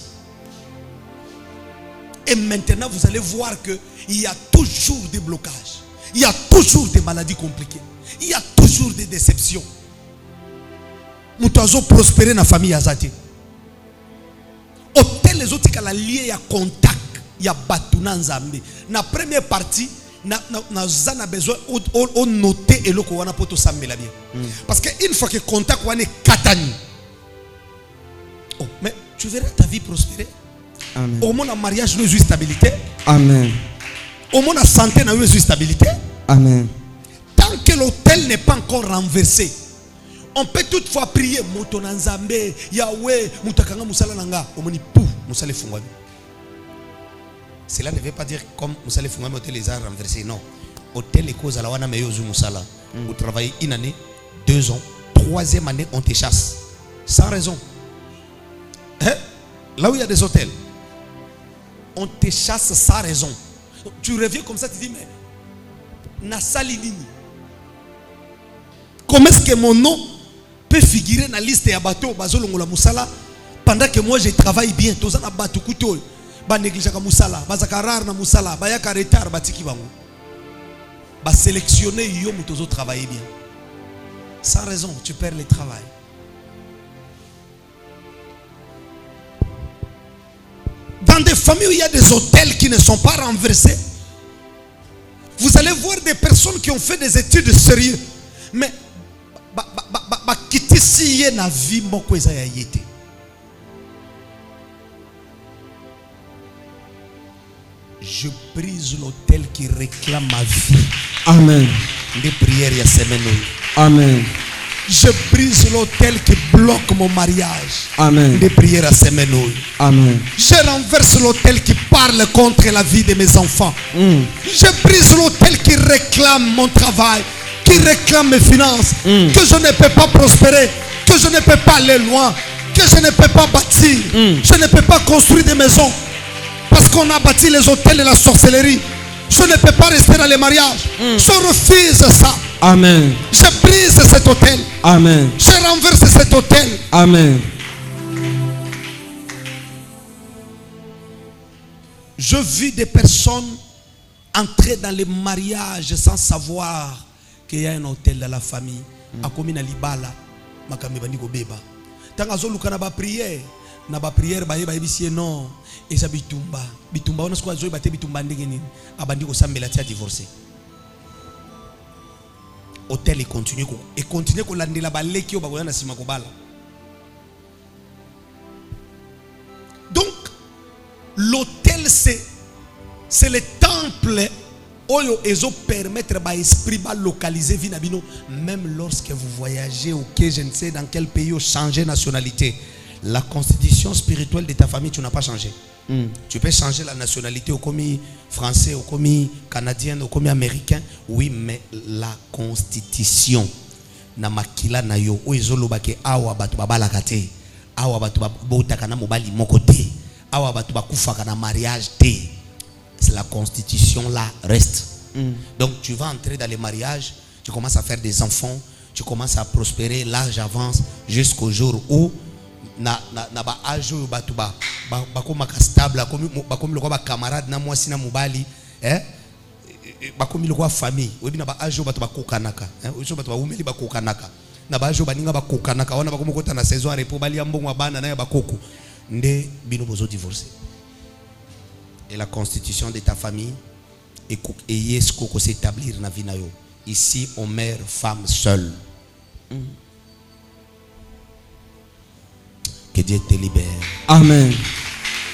Et maintenant vous allez voir que il y a toujours des blocages. Il y a toujours des maladies compliquées. Il y a toujours des déceptions. Mutazo prospérer na famille azati. Hôtel les autres la lié à contact. Il y a batuna nzambe. Na première partie na zana besoin on noter et loko wana poto sambela bien. Parce que une fois que contact wana katani. Oh, mais tu verras ta vie prospérer. Amen. Au monde, mariage, nous avons stabilité. Amen. Au monde, santé, nous avons stabilité. Amen. Tant que l'autel n'est pas encore renversé, on peut toutefois prier. Motonanzambe, Yahweh, Mutakanga, Moussala Nanga. Au monde, pouf, Moussala Fungwami. Cela ne veut pas dire comme Moussala Fungwami, l'autel les a renversés. Non. Hôtel et cause à la wana meyozu Moussala. Vous travaillez une année, 2 ans, 3e année, on te chasse. Sans raison. Hein? Là où il y a des hôtels, on te chasse sans raison. Tu reviens comme ça, tu dis, mais Nasalinini. Comment est-ce que mon nom peut figurer dans la liste de bateaux Bazolongola Moussala pendant que moi je travaille bien? Tous na bateau couteau, ba négligera Moussala, bazakarar na Moussala, ba yaka retard batiki bango. Ba sélectionner yo mutozo travailler bien. Sans raison, tu perds le travail. Dans des familles où il y a des hôtels qui ne sont pas renversés, vous allez voir des personnes qui ont fait des études sérieuses, mais je brise l'hôtel qui réclame ma vie. Amen. Des prières il y a semaine. Amen. Je brise l'hôtel qui bloque mon mariage. Amen. Des prières à semaine. Amen. Je renverse l'hôtel qui parle contre la vie de mes enfants. Je brise l'hôtel qui réclame mon travail, qui réclame mes finances, que je ne peux pas prospérer, que je ne peux pas aller loin, que je ne peux pas bâtir, je ne peux pas construire des maisons parce qu'on a bâti les hôtels et la sorcellerie. Je ne peux pas rester dans les mariages. Je refuse ça. Amen. Je brise cet hôtel. Amen. Je renverse cet hôtel. Amen. Je vis des personnes entrer dans les mariages sans savoir qu'il y a un hôtel dans la famille. A commis na libala, makambi bandi ko beba. Tant azoluka na ba prière, ba yeba yebisie non. Eza bitumba. Bitumba on a quoi zo bate bitumba ndenge nini. Abandi ko sambela tia divorcer. Hôtel et continue ko landela ba leki o ba na sima ko bala. Donc l'hôtel c'est le temple oyo ezo permettre ba esprit ba localiser vie na bino même lorsque vous voyagez ou que je ne sais dans quel pays ou changer nationalité. La constitution spirituelle de ta famille tu n'as pas changé. Tu peux changer la nationalité au commis français, au commis canadien, au commis américain. Oui, mais la constitution na makila na yo o ezoloba ke awa batu babala kate, awa batu babota kana mobali mokote, awa batu bakufa kana mariage te. C'est la constitution là reste. Donc tu vas entrer dans les mariages, tu commences à faire des enfants, tu commences à prospérer, l'âge avance jusqu'au jour où na ba ajo batu ba koma stable comme le ba camarade na mwasi na mobali ba komi le famille obi na ba ajo batu ba kokanaka ojo batu ba umeli ba kokanaka na ba ajo baninga ba kokanaka wana ba komokota na saison repo bali ambongo bana na ba koko nde bino bozo divorcer. Et la constitution de ta famille et yesko ko s'établir na vie na yo. Ici on meurt femme seule. Que Dieu te libère. Amen.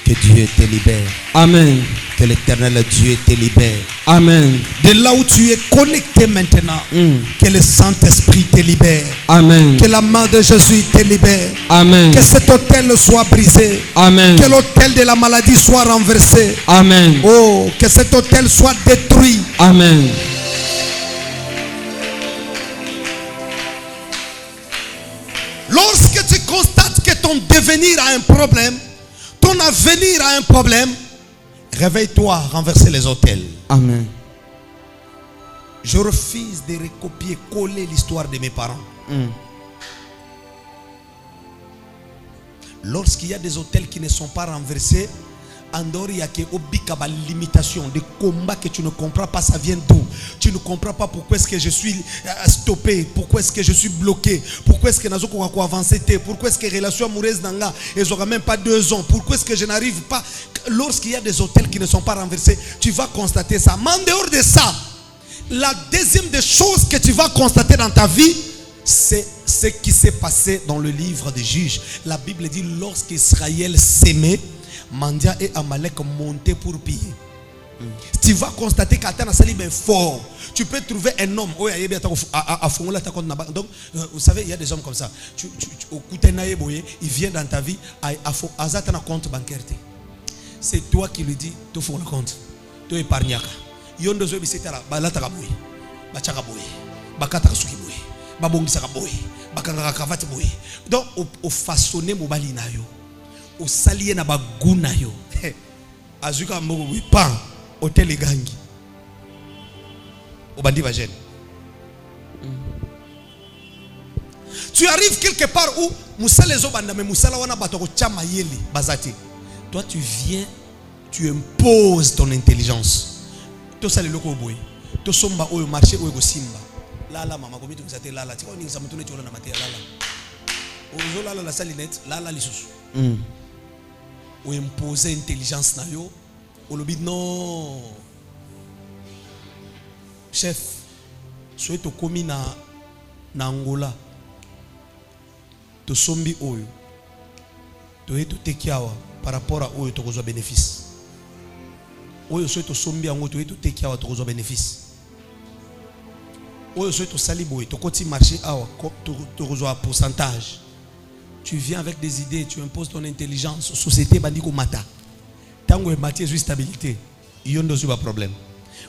Que Dieu te libère. Amen. Que l'éternel Dieu te libère. Amen. De là où tu es connecté maintenant, que le Saint-Esprit te libère. Amen. Que la main de Jésus te libère. Amen. Que cet hôtel soit brisé. Amen. Que l'hôtel de la maladie soit renversé. Amen. Oh, que cet hôtel soit détruit. Amen. Lorsque tu constates que ton devenir a un problème, ton avenir a un problème, réveille-toi, renverser les hôtels. Amen. Je refuse de recopier-coller l'histoire de mes parents. Lorsqu'il y a des hôtels qui ne sont pas renversés, en dehors il y a que limitation, des combats que tu ne comprends pas, ça vient d'où? Tu ne comprends pas pourquoi est-ce que je suis stoppé, pourquoi est-ce que je suis bloqué, pourquoi est-ce que je n'ai pas avancé, pourquoi est-ce que les relations amoureuses n'ont même pas 2 ans, pourquoi est-ce que je n'arrive pas. Lorsqu'il y a des hôtels qui ne sont pas renversés, tu vas constater ça. Mais en dehors de ça, la deuxième des choses que tu vas constater dans ta vie, c'est ce qui s'est passé dans le livre des Juges. La Bible dit lorsqu'Israël s'aimait, Mandia et Amalek montaient pour piller. Tu vas constater qu'Atan a sali fort. Tu peux trouver un homme. Donc, vous savez, il y a des hommes comme ça. Il vient dans ta vie. Azatana compte bancaire. C'est toi qui lui dis, tu fais le compte. Tu épargnes. Yondo zo bisetala balata boy. Bachaka boy. Bakata suki boy. Babongisa boy. Bakanga kravate boy. Donc au façonner mobali na yo. Au salier na baguna yo. Azuka mbogo oui pas hôtel gangi. Au bandi va jeune. Tu arrives quelque part où Moussala Zobanda mais Moussala wana batoko chama yeli bazati. Toi tu viens, tu imposes ton intelligence. To sali loko boy. To somba oyo marché oyo simba. Lala mama komi to kusate lala. Ti ko ni samutune cholo na matia lala. Ozo lala la salinette, lala lisusu. Ou imposer intelligence na yo. Ou le bid non. Chef, soit to komi na Angola. To sombi oyo. To eto tekiawa par rapport à oyo to kozo bénéfice. Oyo soit to sombi ango to eto tekiawa to kozo bénéfice. Oyo soit to sali boy to koti marché awa to kozo pourcentage. Tu viens avec des idées, tu imposes ton intelligence. Société bandiko mata. Tango e matière sur stabilité. Yondo sur un problème.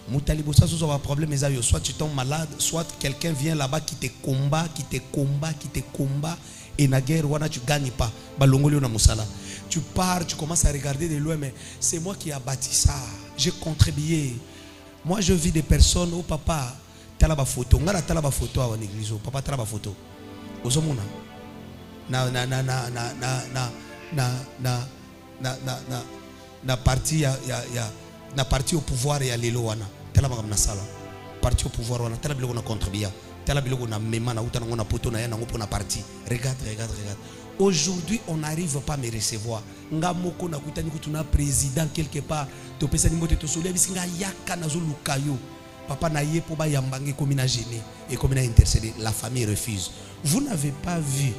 Moutalibosa sur un problème mais soit tu tombes malade, soit quelqu'un vient là-bas qui te combat et na guerre wana tu gagnes pas. Balongoli na musala. Tu pars, tu commences à regarder de loin mais c'est moi qui a bâti ça. J'ai contribué. Moi je vis des personnes où papa tala ba photo, ngala tala ba photo à l'église, papa tala ba photo. Ozomona. Na parti na parti au pouvoir et à l'éloana tela na sala parti au pouvoir wana tela biloko na contribuer tela biloko na mema na uta na poto na ya na ngopo na parti. Regarde aujourd'hui on n'arrive pas à me recevoir nga moko na kutani kutuna président quelque part to pesa ni moto to solia bisinga yaka na zo lukayo papa na ye po ba yambange comme na gêné et comme na intercédé la famille refuse. Vous n'avez pas vu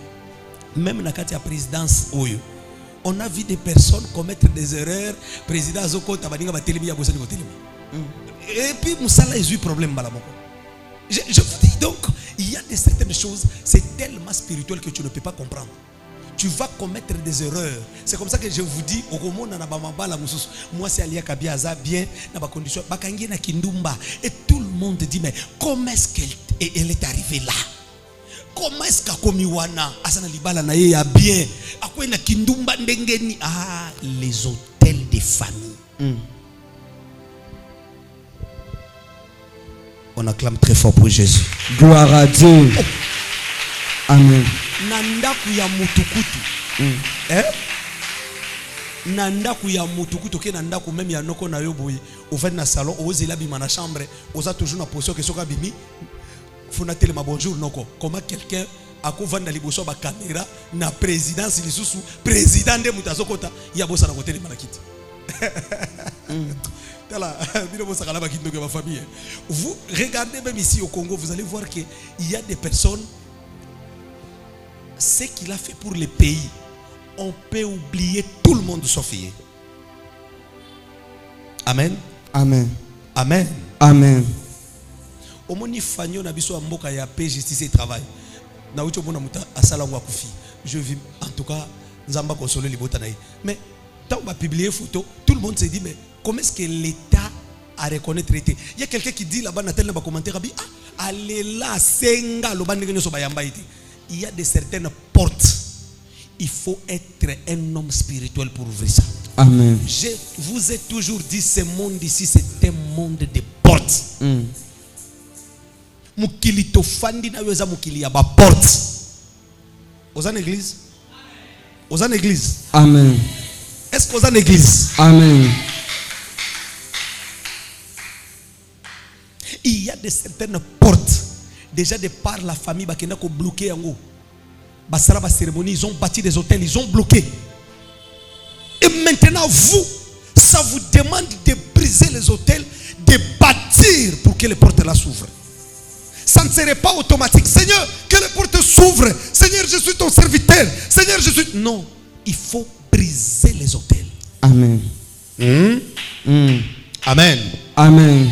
même na kati ya présidence oyo on a vu des personnes commettre des erreurs. Président Zoko Tabaninga va téléviser à Bossani au téléma. Et puis Moussala a eu problème balamoko. Je vous dis donc, il y a des certaines choses, c'est tellement spirituel que tu ne peux pas comprendre. Tu vas commettre des erreurs. C'est comme ça que je vous dis, moi c'est Alia Kabiaza bien dans ma condition. Bakangi na Kindumba et tout le monde dit mais comment est-ce qu'elle est arrivée là? Comment est-ce qu'Akomiwana Asana Libala na ye ya bien Akwe na Kindumba ndengeni les hôtels des familles. On acclame très fort pour Jésus. Gloire à Dieu. Amen. Nandaku ya mutukutu. Nandaku ya mutukutu ke nandaku même ya noko na yo boye. Au fait na salon, au zela bima na chambre, oza toujours na position que soka bimi. Fonatele ma bonjour noko. Comment quelqu'un a couvert liboso ba caméra na présidence lisusu président de mutazokota ya bossa na côté de malakiti. Vous regardez même ici au Congo, vous allez voir qu'il y a des personnes, ce qu'il a fait pour les pays, on peut oublier tout le monde sauf lui. Amen. Amen. Amen. Amen. Au moni fanyo na biso mboka ya paix, justice et travail. Na ucho bona muta asala ngwa kufi. Je vis en tout cas nzamba consoler libota na. Mais quand on va publier photo, tout le monde se dit mais comment est-ce que l'État a reconnu traité? Il y a quelqu'un qui dit là-bas dans tel commentaire allez là senga lo bande nyo so bayamba ite. Il y a de certaines portes. Il faut être un homme spirituel pour ouvrir ça. Amen. Je vous ai toujours dit ce monde ici c'est un monde de portes. Mukili to fandi na weza mukili ya ba porte. Aux en église? Aux en église? Amen. Est-ce qu'aux en église? Amen. Il y a de certaines portes. Déjà de par la famille bakena ko bloqué yango. Basala ba cérémonie, ils ont bâti des hôtels, ils ont bloqué. Et maintenant vous, ça vous demande de briser les hôtels, de bâtir pour que les portes là s'ouvrent. Ça ne serait pas automatique. Seigneur, que les portes s'ouvrent. Seigneur, je suis ton serviteur. Seigneur, je suis... Non, il faut briser les hôtels. Amen. Amen. Amen.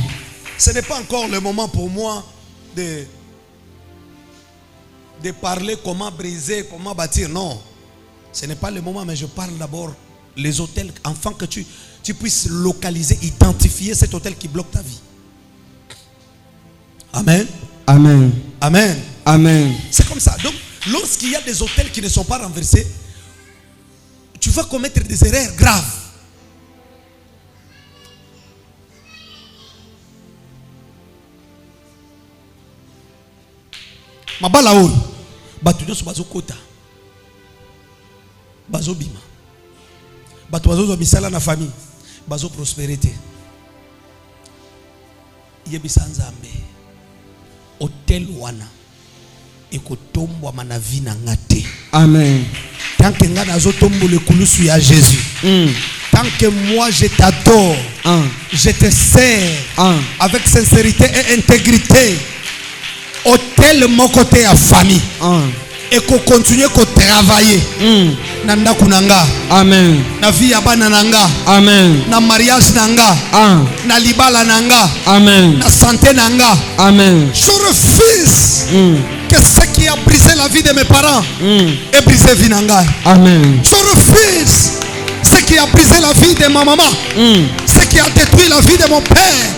Ce n'est pas encore le moment pour moi de parler comment briser, comment bâtir. Non. Ce n'est pas le moment, mais je parle d'abord les hôtels, afin que tu puisses localiser, identifier cet hôtel qui bloque ta vie. Amen. Amen. Amen. Amen. C'est comme ça. Donc, lorsqu'il y a des hôtels qui ne sont pas renversés, tu vas commettre des erreurs graves. Mabala oyo bato nyonso bazokota bazobima bato bazozwa misala na famille bazoprospérité yebisa nzambe hôtel wana ekotombwama na vie na nga te. Amen. Tant que nga nazotombola ekulusu ya Jésus, tant que moi je t'adore, je te sers avec sincérité et intégrité, hôtel mon côté à famille et qu'on continue qu'on travailler nanda kunanga. Amen. Na vie ya bana nanga. Amen. Na mariage nanga. Na libala nanga. Amen. Na santé nanga. Amen. Je refuse que ce qui a brisé la vie de mes parents ait brisé la vie nanga. Amen. Je refuse ce qui a brisé la vie de ma maman, ce qui a détruit la vie de mon père.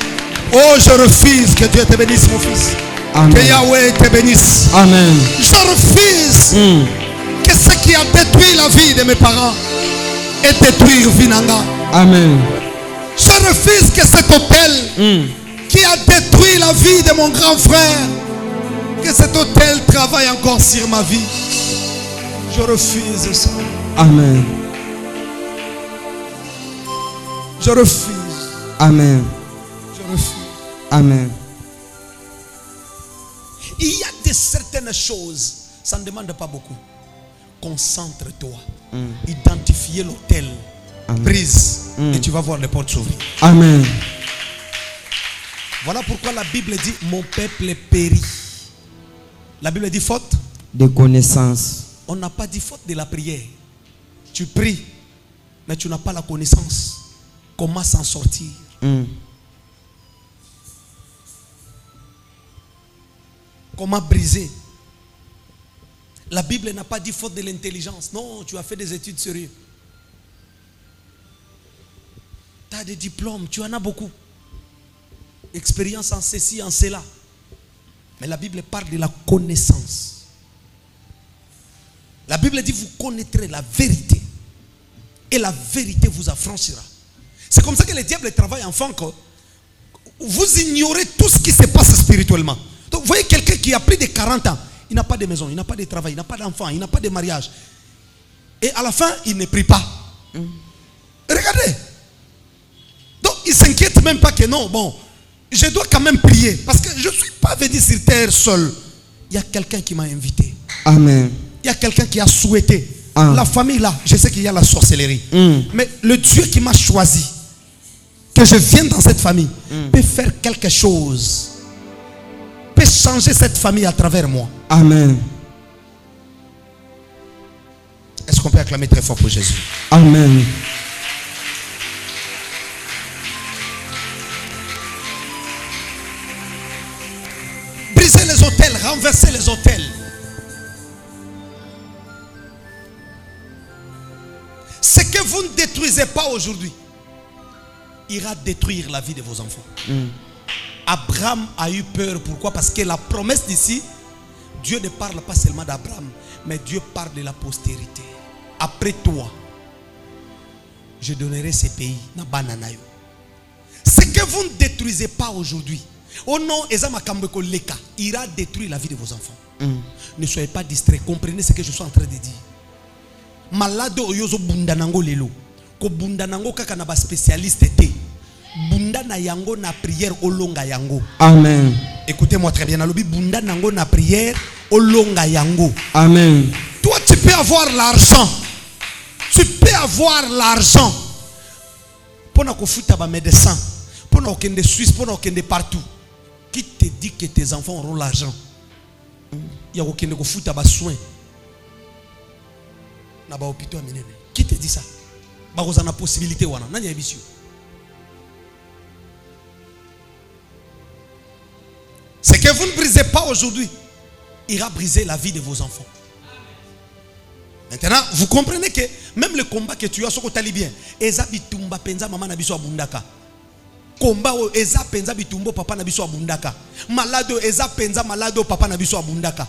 Oh, je refuse. Que Dieu te bénisse, mon fils. Amen. Que Yahweh te bénisse. Amen. Je refuse que ce qui a détruit la vie de mes parents ait détruit la vie nanga. Amen. Je refuse que cet hôtel qui a détruit la vie de mon grand frère, que cet hôtel travaille encore sur ma vie. Je refuse ça. Amen. Je refuse. Amen. Je refuse. Amen. Il y a de certaines choses, ça ne demande pas beaucoup. Concentre-toi. Identifier l'hôtel. Brise. Et tu vas voir les portes s'ouvrir. Amen. Voilà pourquoi la Bible dit mon peuple périt. La Bible dit faute de connaissance. On n'a pas dit faute de la prière. Tu pries, mais tu n'as pas la connaissance. Comment s'en sortir? Comment briser? La Bible n'a pas dit faute de l'intelligence. Non, tu as fait des études sérieuses. Tu as des diplômes, tu en as beaucoup. Expérience en ceci, en cela. Mais la Bible parle de la connaissance. La Bible dit vous connaîtrez la vérité. Et la vérité vous affranchira. C'est comme ça que le diable travaille enfant. Vous ignorez tout ce qui se passe spirituellement. Donc vous voyez quelqu'un qui a plus de 40 ans. Il n'a pas de maison, il n'a pas de travail, il n'a pas d'enfant, il n'a pas de mariage. Et à la fin, il ne prie pas. Regardez. Donc il ne s'inquiète même pas que non, bon, je dois quand même prier. Parce que je ne suis pas venu sur terre seul. Il y a quelqu'un qui m'a invité. Amen. Il y a quelqu'un qui a souhaité. La famille là, je sais qu'il y a la sorcellerie. Mais le Dieu qui m'a choisi, que je vienne dans cette famille, peut faire quelque chose. Peut changer cette famille à travers moi. Amen. Est-ce qu'on peut acclamer très fort pour Jésus? Amen. Briser les hôtels, renverser les hôtels. Ce que vous ne détruisez pas aujourd'hui ira détruire la vie de vos enfants. Abraham a eu peur. Pourquoi? Parce que la promesse d'ici, Dieu ne parle pas seulement d'Abraham, mais Dieu parle de la postérité. Après toi, je donnerai ces pays. Ce que vous ne détruisez pas aujourd'hui, oh non, ira détruire la vie de vos enfants. Ne soyez pas distraits. Comprenez ce que je suis en train de dire. Malade oyozo bundanango lelo. Ko bundanango kaka na ba spécialiste te. Bunda na yango na prière olonga yango. Amen. Écoutez-moi très bien. Alobi bunda nango na prière olonga yango. Amen. Toi tu peux avoir l'argent. Tu peux avoir l'argent. Pour ko futa ba médecin, pour na okende Suisse, pour na okende partout. Qui te dit que tes enfants auront l'argent? Il y a okende ko futa ba soin. Na ba hôpital minene. Qui te dit ça? bakozana possibilité wana nani yebisio. Ce que vous ne brisez pas aujourd'hui ira briser la vie de vos enfants. Maintenant, vous comprenez que même le combat que tu as sur le talibien, eza bitumba penza maman na biso abundaka. Combat o eza penza bitumbo papa na biso abundaka. Malade eza penza malade papa na biso abundaka.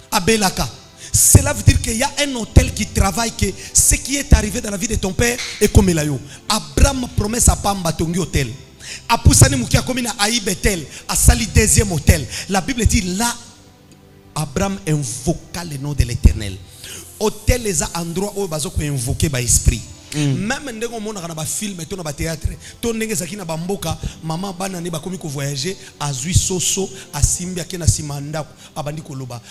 Abelaka. Cela veut dire qu'il y a un hôtel qui travaille, que ce qui est arrivé dans la vie de ton père est comme Elayo. Abraham promet sa pamba tongi hôtel. Apusani mukia komina aïe Bethel, a sali deuxième hôtel. La Bible dit là, Abraham invoqua le nom de l'Éternel. Hôtel les endroits où bazo ko invoquer ba esprit. Même ndenge mona kana ba film to na ba théâtre, to ndenge zakina ba mboka, maman bana ne ba komi ko voyager, azui soso, asimbi akena simanda, abandi ko loba.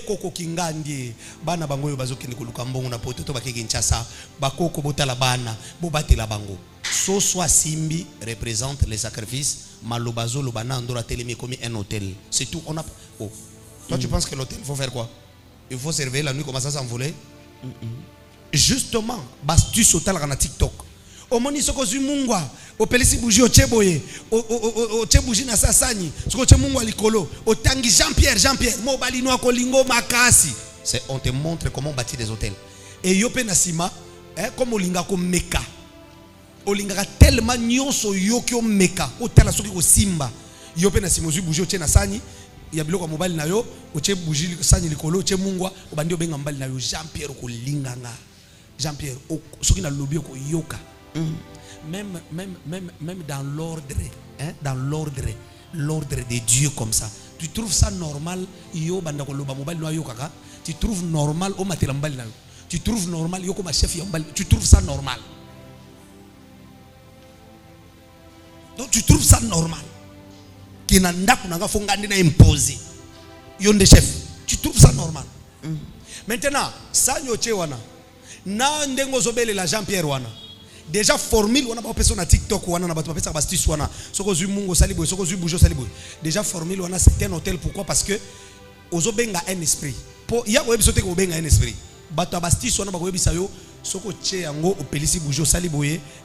Koko kingandi, bana bango yo bazo kende ko luka mbongo na poto to ba ke Kinshasa, ba koko botala bana, bo batela bango. Soso asimbi représente les sacrifices, malobazo lobana ndora telemi comme un hôtel. C'est tout, on a oh. Toi tu penses que l'hôtel il faut faire quoi? Il faut se réveiller la nuit, commencer à s'envoler. Justement, bastus au talent TikTok. Au moni soko zumungwa, au pelisi bougie au cheboye, au chebougie na sasani, soko chemungwa likolo, au tangi Jean-Pierre, mo balino kolingo makasi. C'est on te montre comment bâtir des hôtels. Et yope nasima, comme olinga ko meka. Olinga tellement nyonso yokyo meka, au tala soki ko simba. Yope nasima zu bougie au chenasani. Il y a biloko mobile na yo oche bougie sani likolo oche mungwa obandi obenga mbali na yo Jean-Pierre ko linganga Jean-Pierre soki na lobby ko yoka même dans l'ordre de Dieu comme ça tu trouves ça normal yo banda ko loba mobile na yo kaka tu trouves normal o matela mbali na yo tu trouves normal yo comme chef ya mbali tu trouves ça normal donc tu trouves ça normal qui n'a pas fongandi na imposé yonde chef tu trouves ça normal maintenant ça nyoche wana na ndengo zobele la Jean-Pierre wana déjà formule wana ba personne na TikTok wana na bato ba pesa ba astuce wana soko zu mungo salibo soko zu bujo salibo déjà formule wana c'est un hôtel pourquoi parce que ozobenga un esprit po ya ko ebisote ko benga un esprit bato ba astuce wana ba ko ebisa yo soko che yango opelisi bujo salibo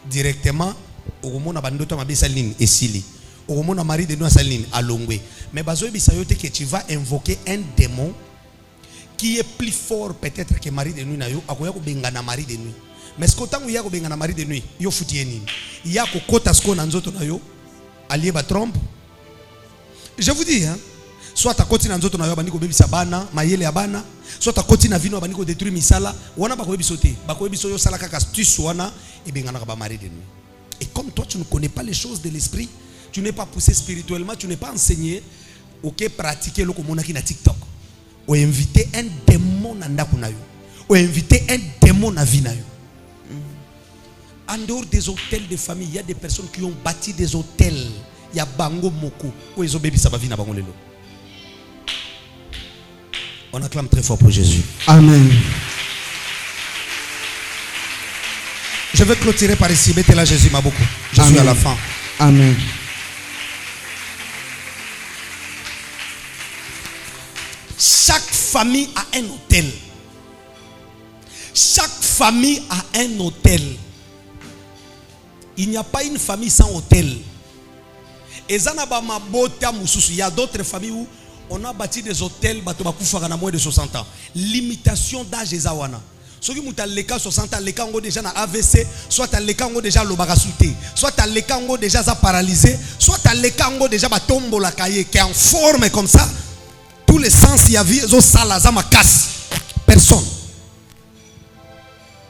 directement okomona bandoto mabisa ligne esili au moment mari de nous à Longwe. Mais bazo bisayote que tu vas invoquer un démon qui est plus fort peut-être que mari de nuit na yo akoya ko benga na mari de nuit. Mais ce qu'autant ya ko benga na mari de nuit yo futieni. Ya ko kota sko na nzoto na yo allié ba trompe. Je vous dis hein, soit ta koti na nzoto na yo bandi ko bebisa bana, mayele ya bana, soit ta koti na vino bandi ko détruire misala, wana ba ko bisote, ba ko biso yo sala kaka astuce wana e benga na ba mari de nuit. Et comme toi tu ne connais pas les choses de l'esprit, tu n'es pas poussé spirituellement, tu n'es pas enseigné, ok, pratiquer le communaki na TikTok. Ou inviter un démon na ndakunayo. Ou inviter un démon na vinayo. En dehors des hôtels de famille, il y a des personnes qui ont bâti des hôtels. Il y a bango moko. Ou ils ont baby sabavina bango lelo. On acclame très fort pour Jésus. Amen. Je vais clôturer par ici. Mettez là Jésus m'a beaucoup. Je suis à la fin. Amen. Chaque famille a un hôtel. Chaque famille a un hôtel. Il n'y a pas une famille sans hôtel. Il y a d'autres familles où on a bâti des hôtels à moins de 60 ans. Limitation d'âge et zawana. Ceux qui ont les cas 60 ans, les cas ont déjà na AVC, soit les cas ont déjà l'obarasuté, soit les cas ont déjà paralysé, soit les cas ont déjà tombo la cahier qui est en forme comme ça. Tous les sens il y a vie zo salaza ma casse. Personne.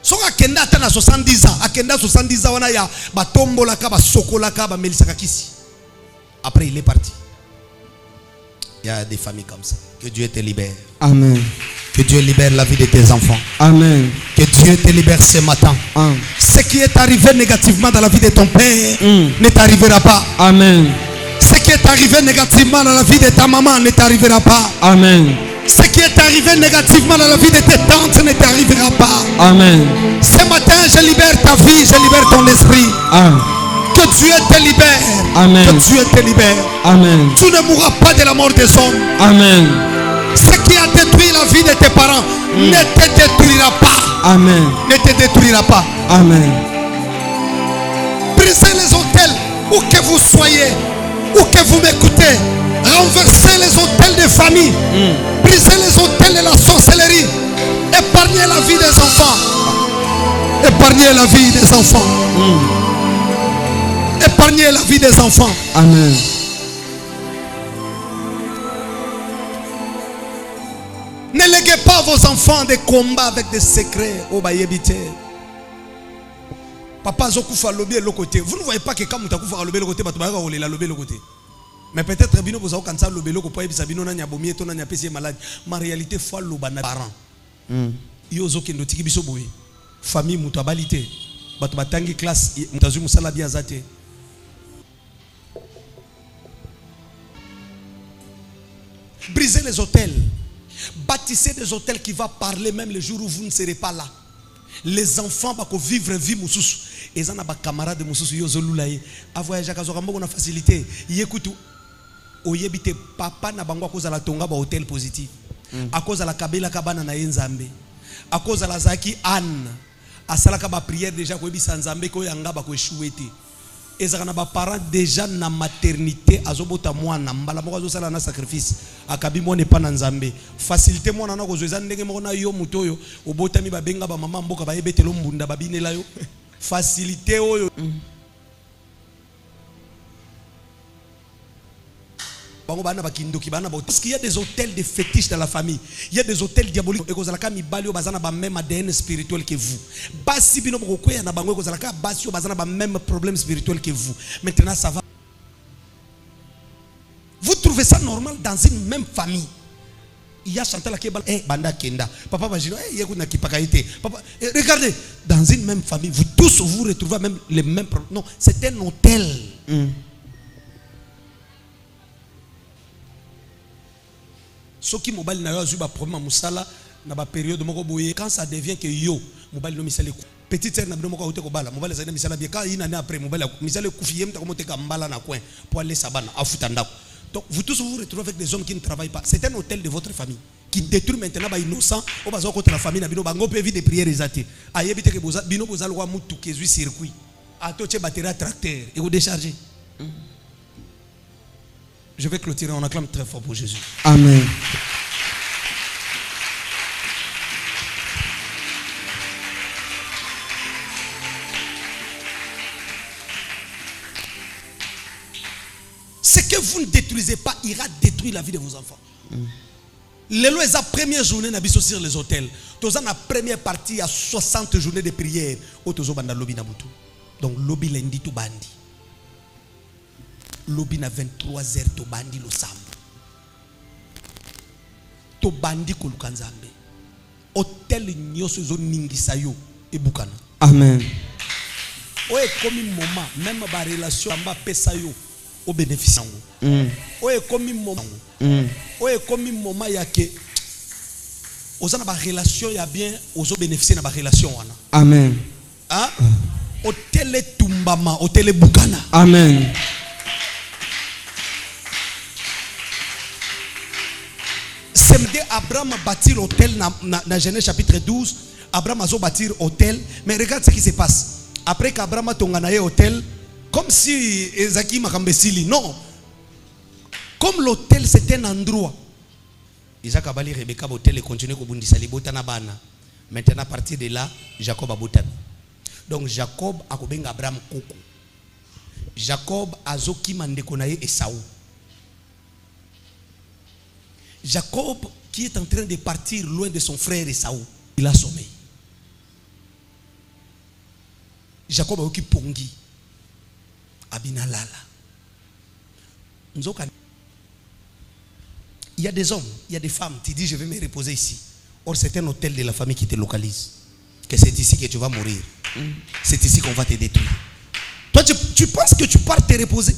So akenda atana 70 ans, akenda 70 ans wana ya ba tombo la ka ba sokola ka ba melisa kisi. Après il est parti. Il y a des familles comme ça. Que Dieu te libère. Amen. Que Dieu libère la vie de tes enfants. Amen. Que Dieu te libère ce matin. Amen. Ce qui est arrivé négativement dans la vie de ton père ne t'arrivera pas. Amen. Ce qui est arrivé négativement dans la vie de ta maman ne t'arrivera pas. Amen. Ce qui est arrivé négativement dans la vie de tes tantes ne t'arrivera pas. Amen. Ce matin, je libère ta vie, je libère ton esprit. Amen. Que Dieu te libère. Amen. Que Dieu te libère. Amen. Tu ne mourras pas de la mort des hommes. Amen. Ce qui a détruit la vie de tes parents ne te détruira pas. Amen. Ne te détruira pas. Amen. où que vous soyez, où que vous m'écoutez, renversez les hôtels de famille, brisez les hôtels de la sorcellerie, épargnez la vie des enfants. Épargnez la vie des enfants. Épargnez la vie des enfants. Amen. Ne léguez pas vos enfants des combats avec des secrets. Papa Zokufa lobby le côté. Vous ne voyez pas que quand vous avez lobby le côté, le côté. Mais peut-être que vous avez quand ça lobby le côté, malade. Ma réalité foi lobana parents. Yozo kendo tiki biso boye. Famille mutabalité. Bato batangi classe mutazu musala bia zate. Brisez les hôtels. Bâtissez des hôtels qui vont parler même le jour où vous ne serez pas là. Les enfants vont vivre une vie moussous. Et ça n'a pas camarade moussous yo zolulaye. A voyager à Kazorambo on a facilité. Yécoute oyebite papa na bango à cause de la tonga ba hôtel positif. À cause de la kabila kabana na yenzambe. À cause de la zaki Anne. À salaka ba prière déjà ko ebisa nzambe ko yanga ba ko échouété. Et ça ba parents déjà na maternité azobota mwana mbala moko azosala na sacrifice akabi mo ne pas na nzambe facilité mwana na kozweza ndenge moko na yo mutoyo obotami ba benga ba mama mboka ba yebetelo mbunda ba binela yo facilité oyo parce qu'il y a des hôtels de fétiches dans la famille. Il y a des hôtels diaboliques. Et vous avez même ADN spirituel que vous. Basi bino boko ya na bango ko zalaka basi bazana même problème spirituel que vous. Maintenant ça va. Vous trouvez ça normal dans une même famille? Il y a Chantal qui est banda kenda. Papa va dire eh yekuna kipakaité. Papa regardez dans une même famille vous tous vous retrouvez même les mêmes problèmes. Non, c'est un hôtel. Ce qui mobile n'a pas eu de problème musala na ba période moko boye quand ça devient que yo mobile no misala petite sœur na bino moko ko bala mobile za misala bien quand une année après mobile misala kufiye mta komote ka mbala na coin pour aller sabana afuta ndako. Donc vous tous vous retrouvez avec des hommes qui ne travaillent pas. C'est un hôtel de votre famille qui détruit maintenant ba innocent au bazo contre la famille na bino bango peut vivre des prières exatées. Ayebite que boza bino boza lwa mutu kezui circuit. Atoche batterie tracteur et vous décharger. Je vais clôturer, on acclame très fort pour Jésus. Amen. Ce que vous ne détruisez pas ira détruire la vie de vos enfants. Les lois, la première journée, nous sommes sur les hôtels. Dans la première partie, il y a 60 journées de prière. Donc, lobby lundi tout bandi. Lobby na 23h to bandi lo sam. To bandi ko lukanzambe. Hôtel nyoso zo ningisa yo e bukana. Amen. Oye comme moment même ba relation amba pesa yo au bénéfice ngo. Oye comme moment. Oye comme moment ya ke ozana ba relation ya bien ozo bénéficier na ba relation wana. Amen. Hein? Hôtel tumbama, hôtel bukana. Amen. Abraham a bâti l'hôtel dans Genèse chapitre 12. Abraham a bâti l'hôtel. Mais regarde ce qui se passe. Après qu'Abraham a tonganaye hôtel, comme si Ezaki Makambesili. Non. Comme l'hôtel c'était un endroit. Isaac a bali Rebecca hôtel et continue à bundisa libotana bana. Maintenant à partir de là, Jacob a botan. Donc Jacob a kobenga Abraham koko. Jacob a zoki mandekonaye Esaou. Jacob qui est en train de partir loin de son frère Esaou, il a sommeil. Jacob a occupé Pongi. Abinalala. Il y a des hommes, il y a des femmes, tu dis je vais me reposer ici. Or c'est un hôtel de la famille qui te localise. Que c'est ici que tu vas mourir. C'est ici qu'on va te détruire. Toi tu penses que tu pars te reposer.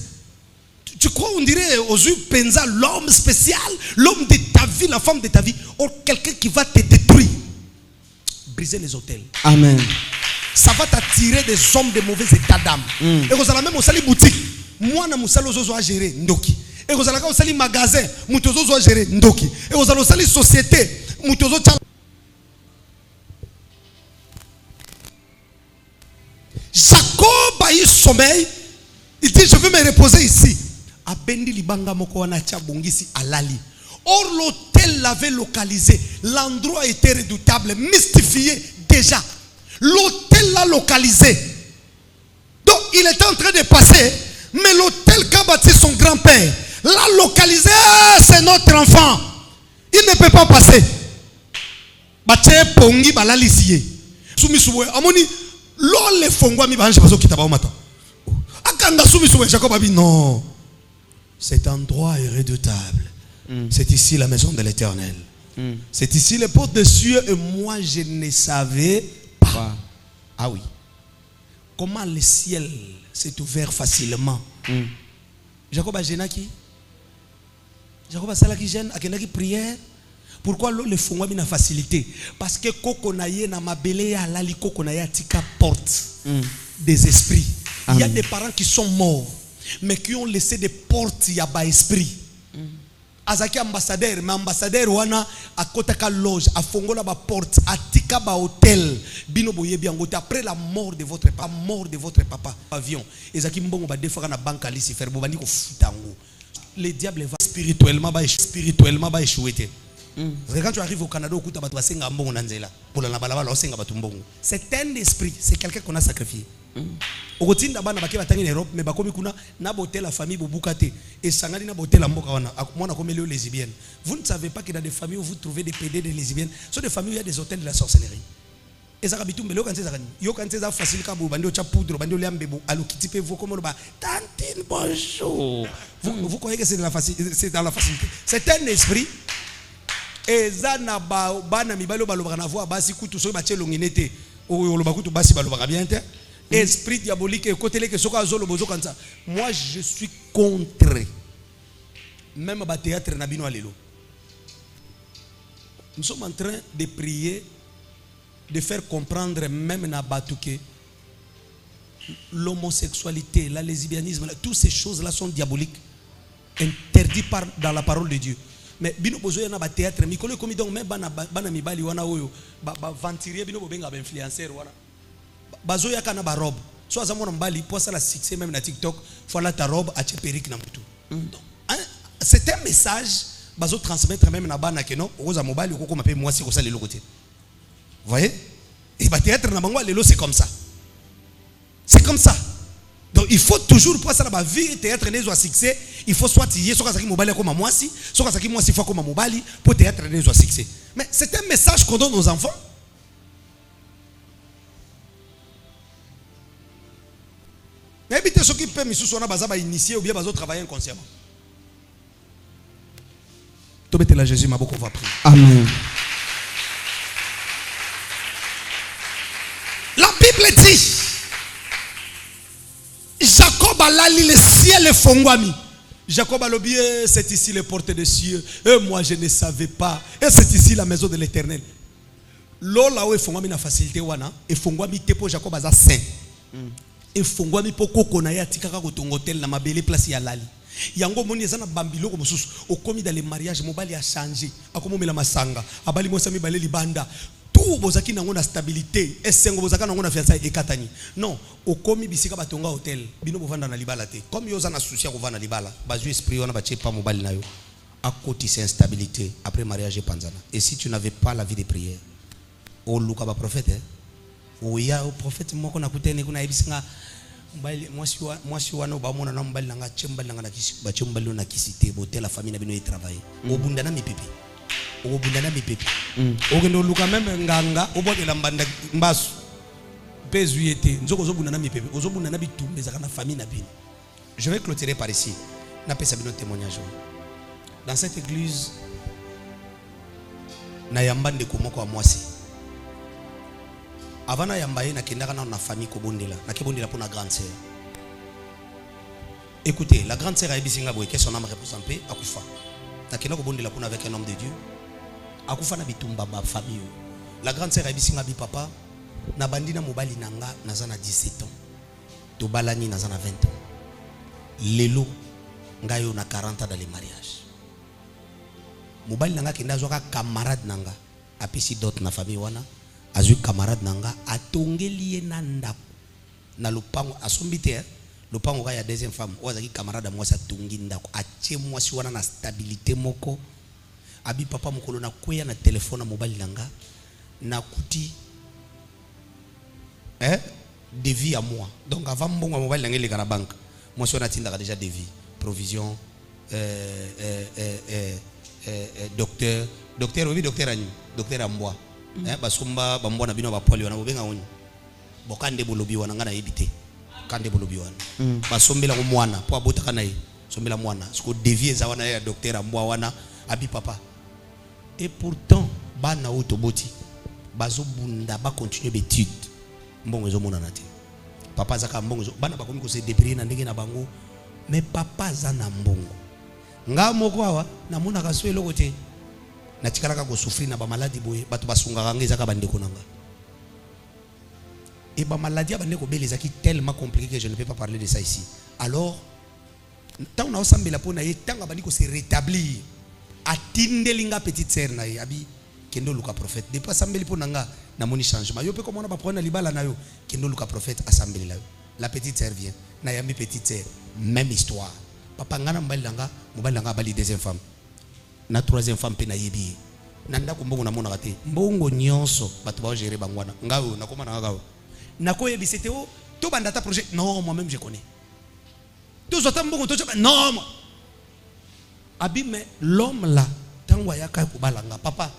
Tu crois, on dirait aux yeux Penza, l'homme spécial, l'homme de ta vie, la femme de ta vie, ou quelqu'un qui va te détruire. Briser les hôtels. Amen. Ça va t'attirer des hommes de mauvais état d'âme. Et vous allez même au sali boutique. Moi, na musalo zozo a gérer ndoki. Et vous allez au sali magasin, mutozo zozo a gérer ndoki. Et vous allez au sali société, mutozo tcha. Jacob a eu sommeil. Il dit, je veux me reposer ici. Abendi libanga moko wana tia bongisi alali. Or l'hôtel l'avait localisé. L'endroit était redoutable, mystifié déjà. L'hôtel l'a localisé. Donc il était en train de passer, mais l'hôtel qu'a bâti son grand-père l'a localisé. C'est notre enfant. Il ne peut pas passer. Bache pongi balalisie. Sumi suwe amoni lo le fongwa mi banje bazo kitaba mata. Akanga sumi suwe Jacob a dit non. Cet endroit est redoutable. C'est ici la maison de l'Éternel. C'est ici les portes des cieux et moi je ne savais pas. Ah oui. Comment le ciel s'est ouvert facilement. Jacob a gêné qui? Jacob a salaki gêne, a gêné qui prière. Pourquoi le fond a facilité? Parce que kokonaye na mabele ya lali kokonaye tika porte des esprits. Il y a des parents qui sont morts mais qui ont laissé des portes ya ba esprit. Azaki ambassadeur, mais ambassadeur wana a kotaka loge, a fongola ba porte, a tika ba hôtel, bino boye biangote après la mort de votre papa, avion. Ezaki mbongo ba defaka na banque ali si faire bobandi ko futango. Le diable va spirituellement ba échouer. Parce que quand tu arrives au Canada, c'est un esprit, c'est quelqu'un qu'on a sacrifié. Vous ne savez pas que dans des familles où vous trouvez des PD, des lesbiennes, ce sont des familles où il y a des hôtels de la sorcellerie. Et ça habite facile vous croyez que c'est dans la facilité. C'est un esprit. Et ça n'a pas esprit diabolique. Moi je suis contre. Même au théâtre Nabino Alelo. Nous sommes en train de prier, de faire comprendre même na Batouké l'homosexualité, la lesbianisme, toutes ces choses-là sont diaboliques, interdites dans la parole de Dieu. Mais bino bozo yana ba théâtre mikolo komi donc même bana mibali wana oyo ba venturier bino bobenga ba influenceur wana bazo yaka na ba robe so azamona mbali pour ça la succès même na TikTok voilà ta robe a perruque na mutu. C'est un message bazo transmettre même na bana que non oza mobali ko mape moi si ko ça lelo côté. Vous voyez? Et ba théâtre na bango lelo c'est comme ça. C'est comme ça. Donc il faut toujours pour ça la vie théâtre n'est pas succès, il faut soit tirer soit ça qui mobile comme moi si, soit ça qui moi si fois comme mobile pour théâtre n'est pas succès. Mais c'est un message qu'on donne aux enfants. Mais évitez ceux qui peuvent misou na bazaba initier ou bien bazo travailler inconsciemment. Tobete la Jésus m'a beaucoup va prier. Amen. La Bible dit Jacob a lali le ciel et fongwami. Jacob a lobby, c'est ici les portes des cieux. Et moi je ne savais pas. Et c'est ici la maison de l'Éternel. Lola où fongwami na facilité wana. Et fongwami te pour Jacob aza saint. Et fongwami pour kokona ya tikaka kotongotel na mabele place ya lali. Yango moni ezana bambilo ko mususu. Okomi dans les mariages mobali a changé. Akomo mela masanga. Abali mo sami baleli banda. Tout bozaki nango na stabilité esengo bozaka nango na fiançailles ekatani non okomi bisika batonga hôtel bino bovanda na libala te comme yoza na souci ya kovanda libala bazu esprit wana bache pa mobali na yo à côté c'est instabilité après mariage panzana. Et si tu n'avais pas la vie de prière o luka ba prophète o ya o prophète moko na kutene kuna ebisinga mbali moi si wana ba mona na mbali nanga chembali nanga na kisi ba chembali na kisite botel la famille na bino y travailler o bundana mipipi o bundana mipipi o kendo luka même nganga o botela mbanda mbasu pezu yete nzoko zo bundana mipipi o zo bundana bitumbe zaka na famille na bino. Je vais clôturer par ici. Na pesa bino témoignage. Dans cette église na yamba ndeko moko wa mwasi avana yamba ye na kendaka na famille ko bondela na ke bondela pour na grande sœur. Écoutez, la grande sœur a ebisinga boye que son âme repose en paix akufa na kenda ko bondela pour avec un homme de Dieu akufa na bitumba ba famille. La grande sœur a ebisinga bi papa na bandina mobali nanga nazana 17 ans to balani nazana 20 ans lelo ngayo na 40 ans dans les mariages. Mobali nanga kenda zoka camarade nanga apesi dot na famille wana azui camarade nanga atongeli ye na ndako na lupango asombite le pango ya deuxième femme ozaki camarade moi sa tungi ndako atie moi si wana na stabilité moko abi papa mokolo na kweya na téléphone mobile langa na kuti devis à moi donc avant mbongo mobile langa le kana banque moi si on a tinda déjà devis provision docteur oui docteur ani docteur amboa basomba bambwa na bino ba poli wana bobenga onyi bokande bolobi wana ngana yebite kande bolobi wana basombela ko mwana po abotaka na ye sombela mwana siko devier za wana ya docteur amboa wana abi papa et pourtant bana otoboti bazo bunda ba continuer d'étude mbongo ezo mona na te papa zaka mbongo bana bakomi ko se débrouiller na ndenge na bango mais papa za na mbongo nga moko awa na mona ka so eloko te na tikalaka ko souffrir na ba maladie boye bato basungaka ngeza ka bandeko nanga et ba maladie ba ndeko belezaki tellement compliqué que je ne peux pas parler de ça ici alors tant na osambela pona ye tanga bandi ko se rétablir atindelinga petite sœur na ye abi kendo luka prophète depuis asambeli pona nga na moni changement yo pe comme on a ba prendre libala na yo kendo luka prophète asambeli la yo la petite sœur vient na yambi petite sœur même histoire papa ngana mbalanga bali deuxième femme na troisième femme pe na yebi na ndako mbongo na mona kate mbongo nyonso bato ba gérer bangwana ngawo nakoma na ngawo nako yebi c'était o to bandata projet non moi même je connais tout ça mbongo to non moi abi mais l'homme là tango yaka ko balanga papa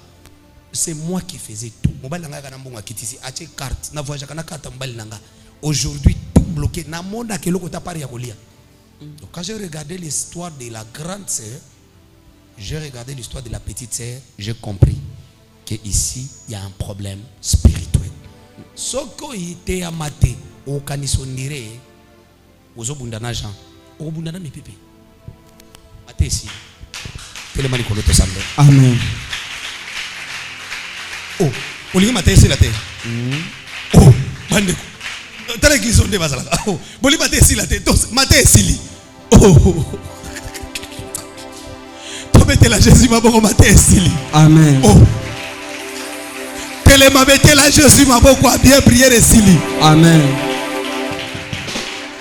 c'est moi qui faisais tout mobalanga kana mbongo akitisi ache carte na voyage kana carte mbalanga aujourd'hui tout bloqué na monde akeloko ta pari ya kolia. Donc quand j'ai regardé l'histoire de la grande sœur, j'ai regardé l'histoire de la petite sœur, j'ai compris que ici il y a un problème spirituel. Soko ite amate o kanisondire ozo bundana Jean o bundana mi pipi. Mate ici. Tellement nikolo to sambe. Amen. Oh, olingi mate ici la terre. Oh, bandeko. Tala qui sont des basala. Oh, boli mate ici la tête. Mate ici. Oh. Tu mettez la Jésus ma boko mate ici. Amen. Oh. Tele ma mettez la Jésus ma boko a bien prier ici. Amen.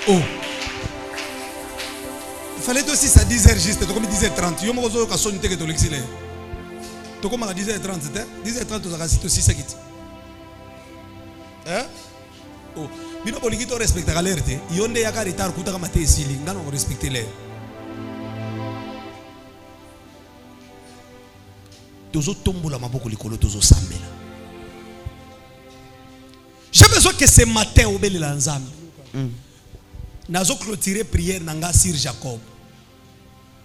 Oh. Il fallait aussi ça 10h juste, comme 10h30. Yo mo zo ka sonne te que to l'exilé. To comme à 10h30, 10h30 to za aussi ça quitte. Hein? Oh. Bino bolingi to respecter l'heure te yonde yaka retard kutaka mate esili ngano ko respecter l'heure tozo tombola maboko likolo tozo sambela. J'ai besoin que ce matin au belela nzambe nazo clôturer prière nanga sur Jacob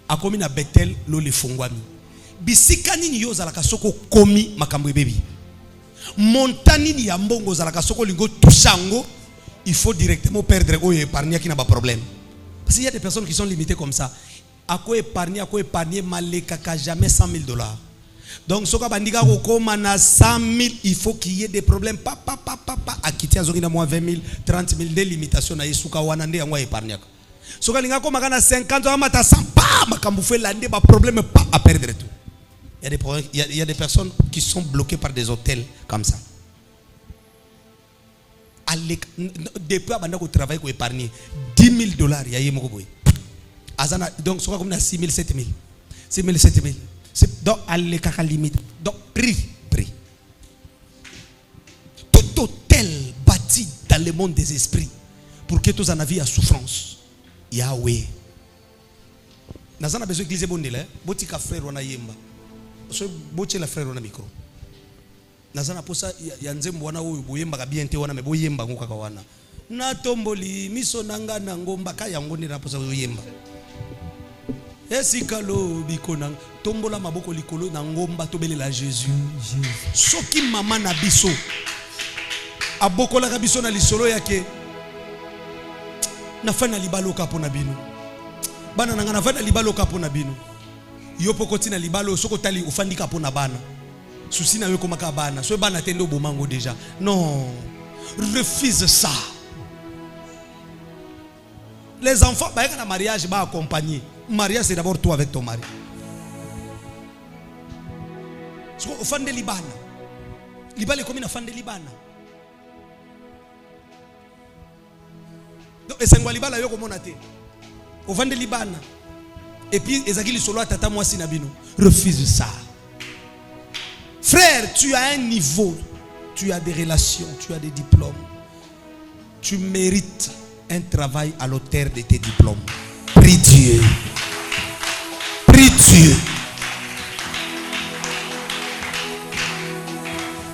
akomi na Bethel lo le fongwami bisika nini yo zalaka soko komi makambo ebebi montagne ni ya mbongo zalaka soko lingo tushango. Il faut directement perdre ou épargner qui n'a pas de problème. Parce qu'il y a des personnes qui sont limitées comme ça. À quoi épargner malekaka jamais $100,000. Donc, ce que 100 000, il faut qu'il y ait des problèmes. Papa, à quitter à zone moins 20 000, 30 000, des limitations à Isuka Wanande à moi épargner. Ce que l'ingako magana 50 ans, mata 100, pas, kamboufé l'année, pas problème, pas à perdre tout. Il y a des personnes qui sont bloquées par des hôtels comme ça. Depuis abanda ko travail ko épargner $10,000 ya yemo ko boy azana donc soka comme na 6 000 7 000 c'est donc aller kaka limite donc prix tout hôtel bâti dans le monde des esprits pour que tous en avis à souffrance Yahweh nazana besoin d'église bondela botika frère wana yemba so boche la frère wana micro nazana posa ya nzembo wana oyo boyemba ka bien te wana me boyemba ngo kaka wana na tomboli miso nanga na ngomba ka yango ni na posa boyemba esikalo bikona tombola maboko likolo na ngomba tobelela Jésus soki mama na biso abokola ka biso na lisolo yake na fana libalo ka pona bino bana nanga na fana libalo ka pona bino yo pokoti na libalo soko tali ufandika pona bana souci na yo komaka bana so bana tendo bomango déjà non refuse ça. Les enfants bah quand mariage bah accompagner mariage c'est d'abord toi avec ton mari so ufande libana libale comme na fande libana Donc esengwa libala yo komona te. Ovande libana. Et puis ezaki lisolo atata mwasi na bino. Refuse ça. Frère, tu as un niveau, tu as des relations, tu as des diplômes. Tu mérites un travail à l'auteur de tes diplômes. Prie Dieu. Prie Dieu.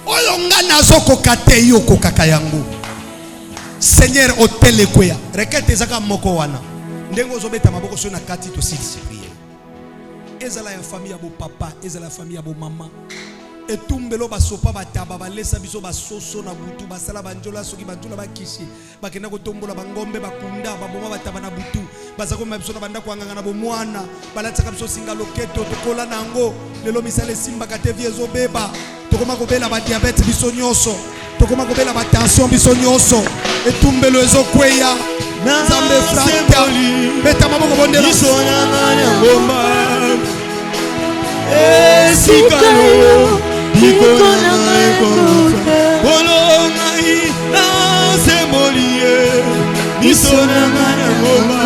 Oyonga nazoko kate yo kokaka yango. Seigneur hôtel ekweya. Rekete zaka moko wana. Ndengo zobeta maboko so na kati to s'il prier. Ezala ya famille ya bo papa, ezala ya famille ya bo maman. Etumbelo basopa bataba balesa biso basoso na butu basala banjola soki banjola bakishi bakenda kotombola bangombe bakunda baboma bataba na butu bazako mabiso na banda kwanganga na bomwana balataka biso singa loketo tokola nango lelo misale simba katevi ezobeba tokoma kobela ba diabète biso nyoso tokoma kobela ba tension biso nyoso etumbelo ezokweya nzambe frata beta maboko bondela biso na ngomba Sikalo Bikona Maikota Bolongai na sembolie Bisona Manangoma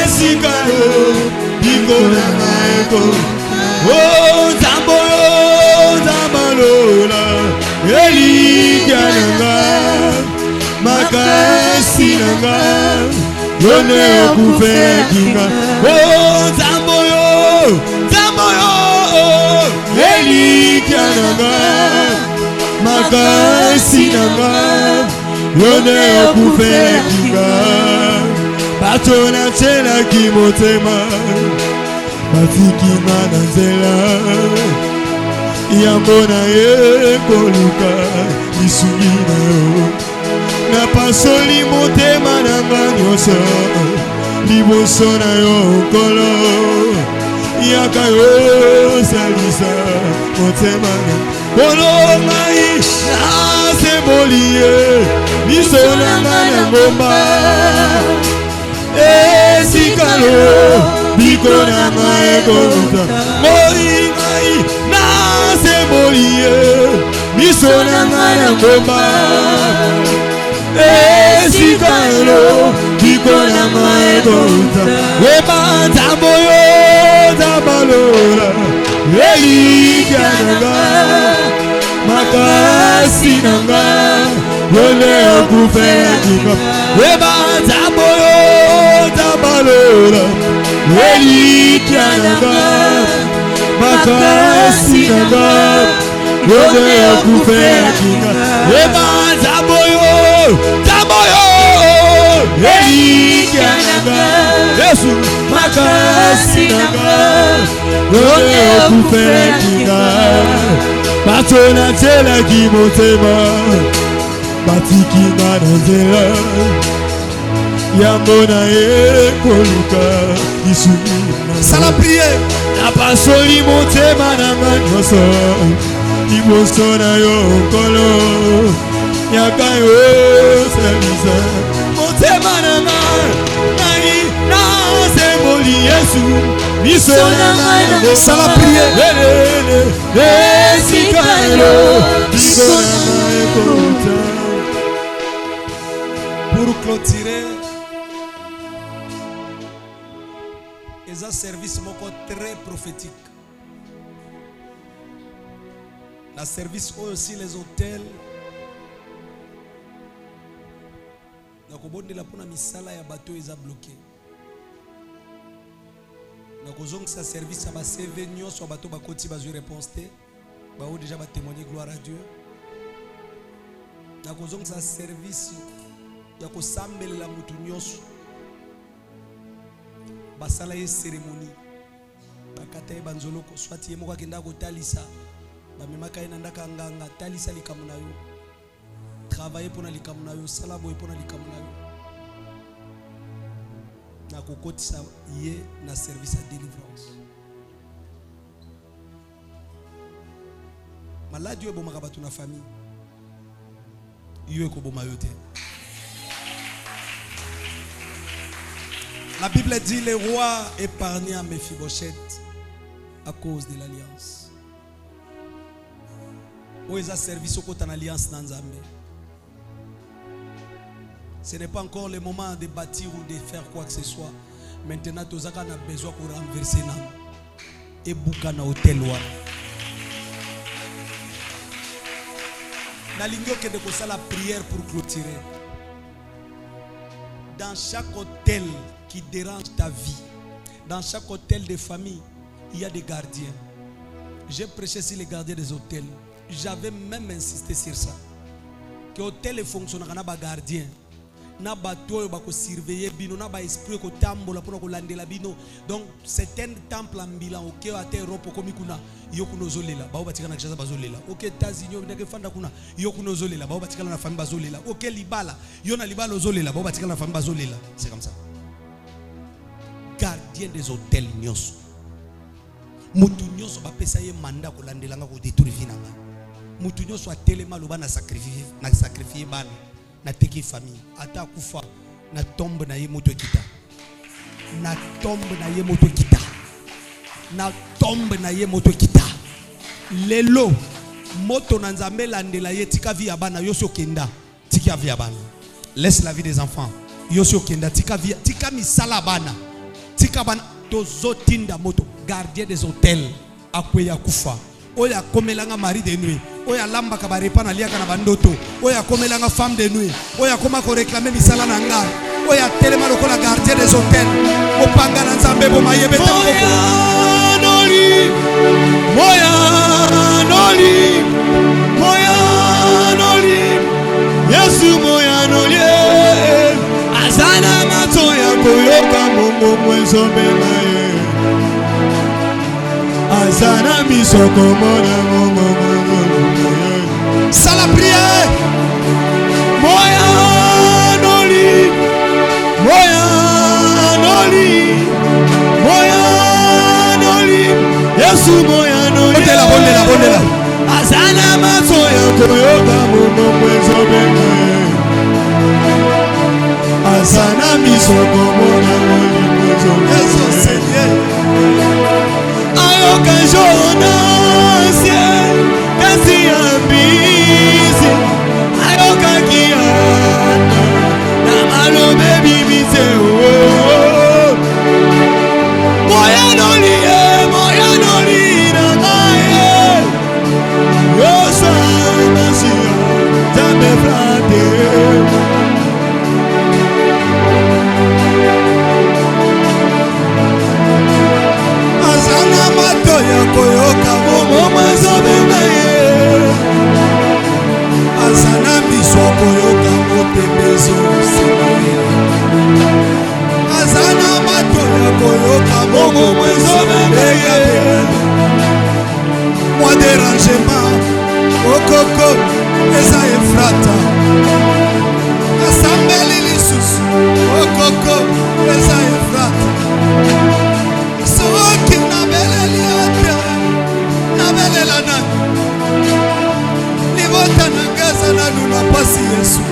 Sikalo Bikona Maikota Oh Zamboyo Zambalola Elikananga Makasi nanga Yone okufekinga Oh Zamboyo Zamboyo Elikananga Makasi nanga Yone okufekinga Batona tela kimotema Batikima na nzela Yambona ekoluka Isungi na yo Na pasoli motema na nyonso Liboso na yo kolo Yaka yo salisa motema na Bolongai na sembolie Biso na ngomba Sikalo Bikona Maikota Moi na sembolie Biso na ngomba Sikalo Bikona Maikota Wema Zamboyo Zambalora Elikananga Makasi nanga Yone okufekinga Wema Zamboyo Zambalora Elikananga Makasi nanga Yone okufekinga Wema Zamboyo Zamboyo Elikananga Yesu Makasi nanga Yone okufekinga Batona tela kimotema Batikima na nzela Yambona ekoluka Isungi Sala prier. Na pasoli motema nanga nyonso Liboso na yo kolo Yaka yo salisa Motema nanga Nani na semboli Yesu Biso nanga Sala prier. Sikalo Bikona Maikota. Pour clôturer, ils ont un service très prophétique. La service aussi les hôtels. Donc au bout de la pona misala ya bateau ils ont bloqué. Donc aux gens ça service à bas CV nyos ou bateau bakoti bazu réponse te. Ba ou déjà ba témoigner gloire à Dieu. Donc aux gens ça service ya kosambela mutu nyonso basala ye cérémonie bakata ye banzoloko soit ye moko akenda kotalisa bamemaka ye na ndaka nganga talisa likambo na yo travailler mpona likambo na yo sala boye mpona likambo na yo na kokotisa ye na service ya délivrance maladi oyo ebomaka bato na famille yo ekoboma yo te. La Bible dit le roi épargna Mephibosheth à cause de l'alliance. Où ils ont servi ce côté en alliance dans Nzambe. Ce n'est pas encore le moment de bâtir ou de faire quoi que ce soit. Maintenant, tous a besoin pour renverser et boucan na hôtel wana. Na lingo que de ça la prière pour clôturer. Dans chaque hôtel qui dérange ta vie, dans chaque hôtel de famille, il y a des gardiens. J'ai prêché sur les gardiens des hôtels. J'avais même insisté sur ça. Que l'hôtel fonctionne avec des gardiens. Na bateau ba ko surveiller bino na ba esprit ko tambola pour ko landela bino. Donc c'est un temple en bilan OK à terre Europe comme kuna yo kuno zolela ba batika na kisha bazolela OK États-Unis yo ndeke fanda kuna yo kuno zolela ba batika na famille bazolela OK libala yo na libala zolela ba batika na famille bazolela. C'est comme ça. Gardien des hôtels nyos. Mutu nyos ba pesa ye mandat ko landela nga ko détruire vinanga. Mutu nyos wa telema loba na sacrifier bana. Na teki famille ata kufa na tombe na ye moto kita na tombe na ye moto kita na tombe na ye moto kita lelo moto na nzambe landela ye tika vi abana yoso kenda tika vi abana laisse la vie des enfants yoso kenda tika vi tika misala bana tika bana tozotinda moto gardien des hôtels akweya kufa oya komelanga mari de nuit oya lamba ka barepa na liaka na bandoto oya komelanga femme de nuit oya koma ko réclamer misala na nga oya telema lokola gardien des hôtels opanga na nzambe bo mayebe te moya noli Yesu moya noli azana mato ya koyoka mongo mwezo benaye azana misoko mona mongo ça la prière moya noli Yesu moya noli bondela azana mato ya koyoka mongo mwezo benaye azana misoko mona mwezo Yesu Seigneur ayoka jonasie kasi ambisi ayoka kiana na malobe bimise moya noli na ngaye yosa masia jambe frate azana mato ya koyoka momo mwezobe naye azana biso koyoka motembezo azana mato ya koyoka momo mwezobe naye moi dérangement okoko eza efrata asambeli lisusu okoko eza efrata soki nabeleli ate nabelela nani libota na ngeza nanu na pasi Yesu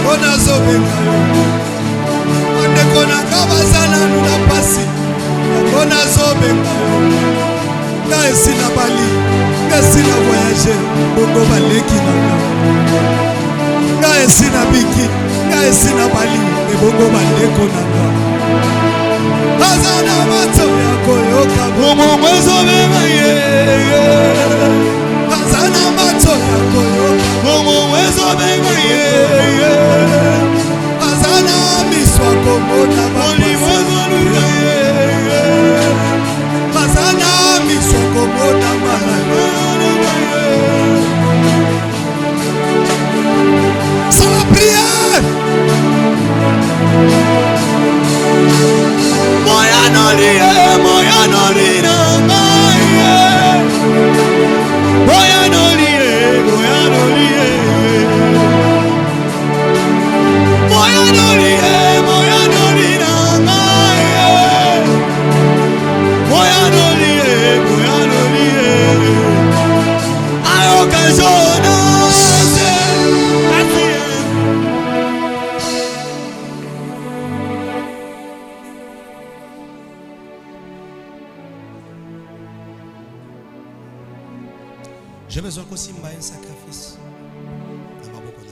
o nazobenga yo bandeko na nga baza nanu na pasi o nazobenga yo nga esi na bali nga esi na voyage bongo baleki na nga nga esi na biki nga esi na bali ebongo bandeko na nga aza na mato ya koyoka momo mwezobe naye aza na mato ya koyoka momo mwezobe naye aza na miso ya komona aza na miso ya komona c'est la prière moya noli na ngaye moya noli j'ai besoin qu'on s'imba un sacrifice dans ma boko na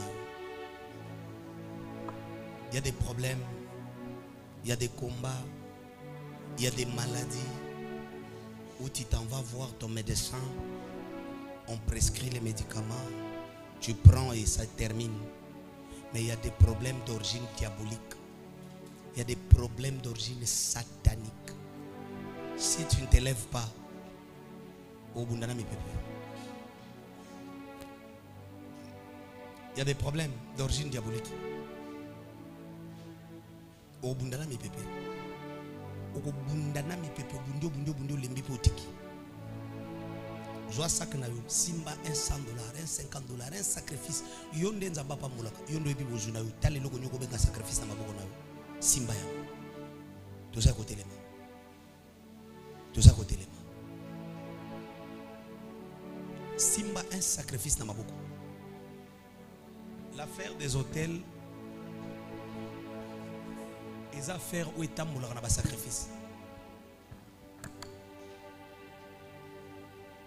Il y a des problèmes, il y a des combats, il y a des maladies où tu t'en vas voir ton médecin, on prescrit les médicaments, tu prends et ça termine. Mais il y a des problèmes d'origine diabolique. Il y a des problèmes d'origine satanique. Si tu ne t'élèves pas, au Bundana mi pépé. Il y a des problèmes d'origine diabolique. Au Bundana mi pépé. Au Bundana mi pépé. Bundio lembi potiki. Joa sak na yo simba $100, $50, un sacrifice. Yonde nzamba pa mulaka. Yonde ebi bozuna yo tale loko nyoko benga sacrifice na maboko na yo. Simba ya. Tout ça côté les mains. Tout ça côté les mains. Simba un sacrifice na maboko. L'affaire des hôtels, les affaires où est amulaka na ba sacrifice.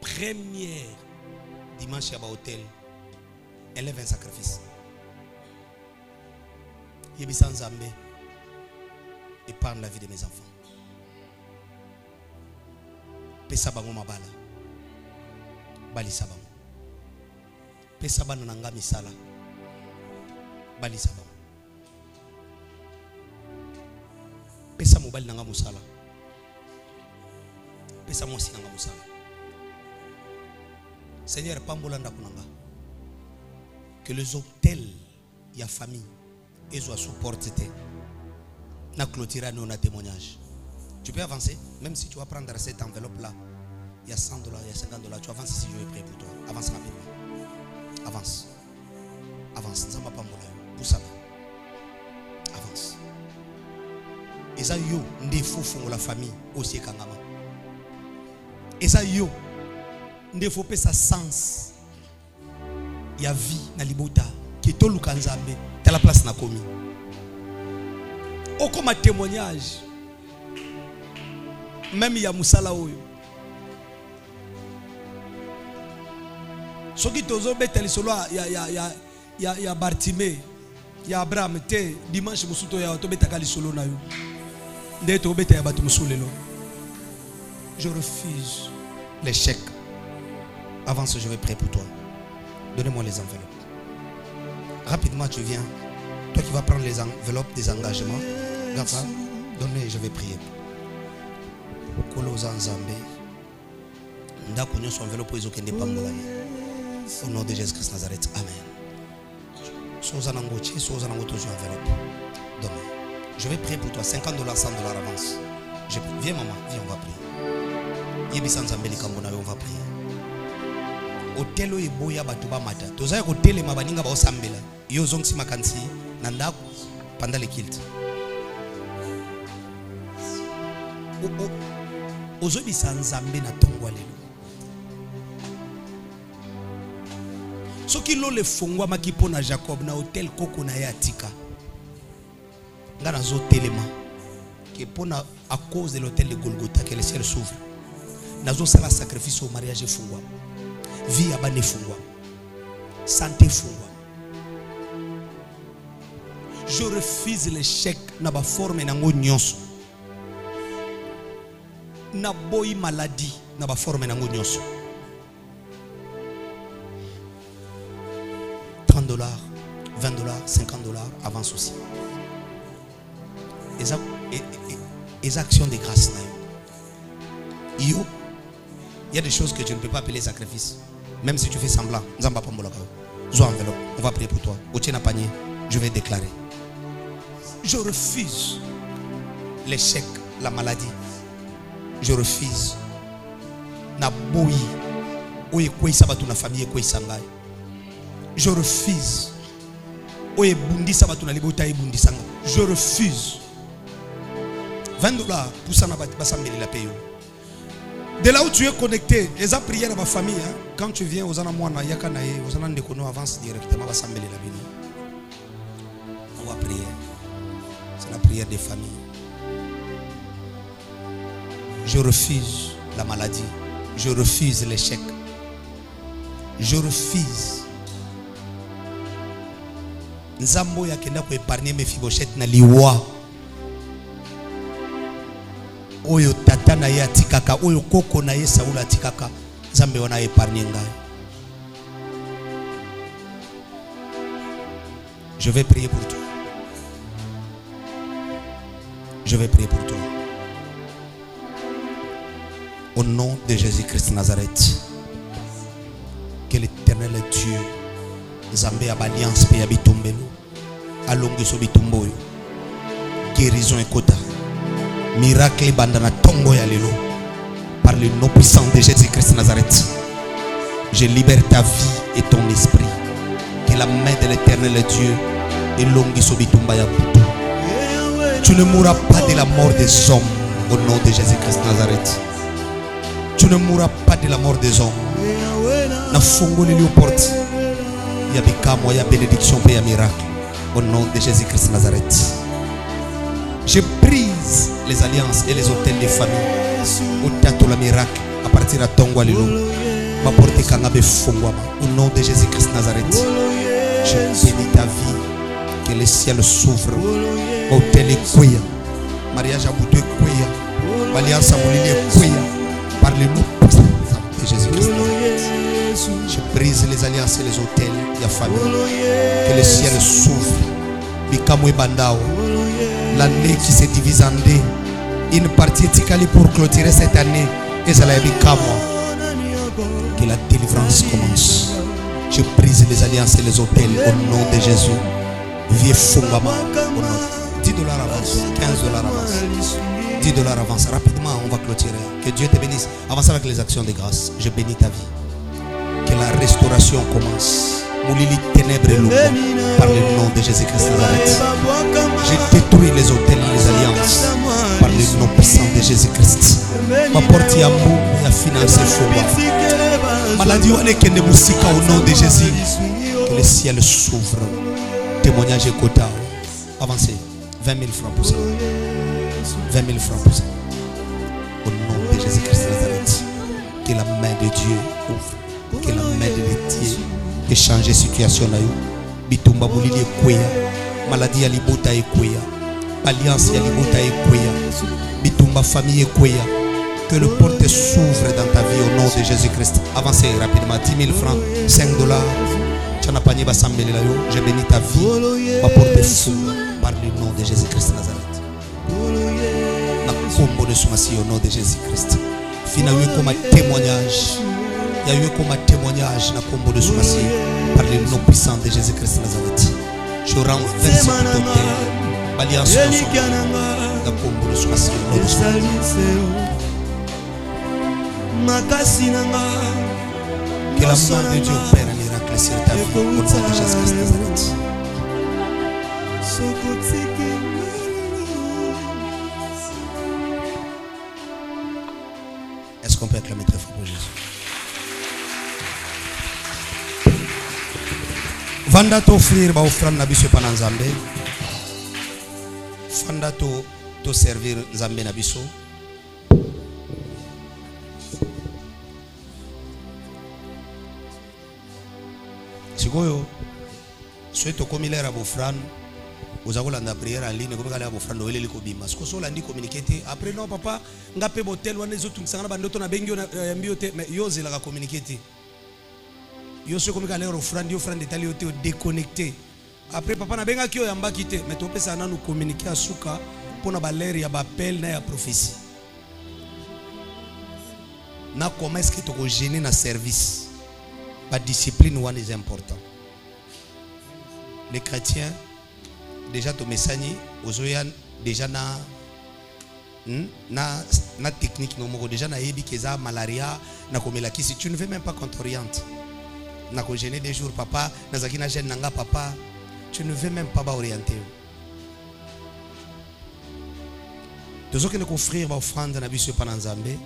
Première dimanche à l'hôtel, élève un sacrifice. Yebisa Nzambe épargne la vie de mes enfants. Pesa bango mabala. Balisa bango. Pesa bana nanga misala. Balisa bango. Pesa mobali nanga musala. Pesa mosi nanga musala. Seigneur, pambolanda kunanga. Que les hôtels, il y a famille, ils soient supportés. Na clôturer nos témoignages. Tu peux avancer, même si tu vas prendre cette enveloppe là. Il y a $100, il y a $50. Tu avances si je vais prier pour toi. Avance rapidement. Avance. Avance. Nzamba pambola. Poussaba. Avance. Et ça yo, ndefo fongo la famille aussi kangama. Et ça yo. Il faut que ça sens. Il y a vie na libota qui est tout le kanzambe. T'as la place na komi. Oh comme un témoignage. Même il y a Moussala oyo. Ce qui tozo betel solo il y a Bartimée, il y a Abraham te dimanche musuto ya to betaka li solo na yo. Nde to beta ya batu musulelo. Je refuse l'échec. Avance, je vais prier pour toi. Donnez-moi les enveloppes. Rapidement, tu viens. Toi qui vas prendre les enveloppes des engagements. Regarde ça. Donnez, je vais prier. Koloza Nzambe. Ndako nyoso enveloppe izo kende pambolani. Au nom de Jésus-Christ Nazareth. Amen. Soza nangochi, soza nangoto sur enveloppe. Donnez. Je vais prier pour toi. $50, $100 avance. Viens maman, viens, on va prier. Yebisa Nzambe likambona, on va prier. Hôtel et boya batuba mata. Toza hôtel et mabaninga ba osambela. Yo zongsi makansi nanda pendant le kilt. Ozobi Nzambe na tongwa lelo. Soki lo le fongwa makipo na Jacob na hôtel koko na yatika. Ngana zo telema. Qui pona à cause de l'hôtel de Golgotha que le ciel s'ouvre. Nazo sala sacrifice au mariage fongwa. Vie abane fungwa. Santé fungwa. Je refuse l'échec na ba forme na ngo nyonso. Na boy maladie na ba forme na ngo nyonso. $30, $20, $50 avance aussi. Les actions de grâce na yo. Il y a des choses que tu ne peux pas appeler sacrifice. Même si tu fais semblant. Nzamba pambolaka. Zo enveloppe. On va prier pour toi. Au tien panier. Je vais déclarer. Je refuse l'échec, la maladie. Je refuse. Na boyi. Oye kwe sabatu na famille kwe sangai. Je refuse. Oye bundi sabatu na libota e bundi sanga. Je refuse. $20 pour ça na basambeli la paye. De là où tu es connecté, les prières à ma famille, hein, quand tu viens aux Anamouana, Yakanae, aux Anandekono, avance directement à Sambeli la Bini. On va prier. C'est la prière des familles. Je refuse la maladie. Je refuse l'échec. Je refuse Nzambo ya kenda ko épargner Mephibosheth na liwa. Oyo tata na ye atikaka, oyo koko na ye Saul atikaka, Nzambe wana épargner ngai. Je vais prier pour toi. Je vais prier pour toi. Au nom de Jésus-Christ de Nazareth, que l'Éternel Dieu, Nzambe ya alliance pe ya bitombelo, alongi so bitomboyo, guérison et kota, miracle bandana tongo ya lelo, par le nom puissant de Jésus-Christ de Nazareth, je libère ta vie et ton esprit, que la main de l'Éternel Dieu elongi so bitumba ya butu. Tu ne mourras pas de la mort des hommes au nom de Jésus-Christ de Nazareth. Tu ne mourras pas de la mort des hommes. Na fongoli li porte. Ya bikamo ya bénédiction et ya miracle au nom de Jésus-Christ de Nazareth. Je brise les alliances et les hôtels des familles. Au tato la miracle à partir de Tongwa Lilo. Ma porte kangabe fongwama au nom de Jésus-Christ de Nazareth. Je bénis ta vie. Que le ciel s'ouvre. Hôtel et Kouya. Mariage à Boutou et Kouya. Alliance à Moulili et Kouya. Par le nom de Jésus-Christ. Je brise les alliances et les hôtels de la famille. Que le ciel s'ouvre. Bikamo et Bandao. L'année qui se divise en deux. Une partie est pour clôturer cette année. Et ça l'a Bikamo. Que la délivrance commence. Je brise les alliances et les hôtels au nom de Jésus. Vieux Fungama. 10 $ avance, 15 $ avance, 10 $ avance. Rapidement, on va clôturer. Que Dieu te bénisse. Avance avec les actions de grâce. Je bénis ta vie. Que la restauration commence. Moulili ténèbres et loup. Par le nom de Jésus-Christ de Nazareth. Je détruis les hôtels et les alliances. Par le nom puissant de Jésus-Christ. Ma porte y a mou, y a financé Fungama. Maladie, on est qu'un musique au nom de Jésus. Que le ciel s'ouvre. Témoignage et quota. Avancez. 20 000 francs pour ça. 20 000 francs pour ça. Au nom de Jésus-Christ de Nazareth. Que la main de Dieu ouvre. Que la main de Dieu ait changé situation là. Bitumba Moulili et Kouya. Maladie à Libota et Kouya. Alliance à Libota et Kouya. Bitumba famille et Kouya. Que le porte s'ouvre dans ta vie au nom de Jésus-Christ. Avancez rapidement. 10 000 francs. 5 $. Je bénis ta vie. Ma porte est fou. Par le nom de Jésus-Christ de Nazareth. Na combo de Soumasi au nom de Jésus-Christ. Fina eu comme un témoignage. Il y a eu comme un témoignage na combo de Soumasi. Par le nom puissant de Jésus-Christ de Nazareth. Je renverse tout hôtel. Alliance na combo de Soumasi au nom de Jésus. Que la main de Dieu opère un miracle sur ta vie au nom de Jésus-Christ de Nazareth. Est-ce qu'on peut acclamer très fort pour Jésus? Vanda t'offrir ba offrande na biso pa na Nzambe. Vanda to servir Nzambe na biso. Sikoyo souhaite comme il est à offrande. Vous avez la prière en ligne, comme vous offrande Noël et Kobima. Ce que vous avez communiqué. Après non papa, nga pe botel wana les autres msanga bandoto na bengi na mbiote mais yo zela communiquer. Yo se comme aller offrande yo offrande tali yo te déconnecté. Après papa na benga kio yamba kité mais to pesa na nous communiquer à suka pona ba l'air ya ba appel na ya prophétie. Na comment est-ce que tu ko gêner na service? La discipline one est important. Les chrétiens déjà to mesani ozoyan déjà na technique no moko déjà na yebi keza malaria na komela kisi tu ne veux même pas qu'on t'oriente. Na ko gêner des jours papa na zakina gêne nanga papa tu ne veux même pas orienter. Tozo que ne offrir ba offrande na biso pa na Nzambe.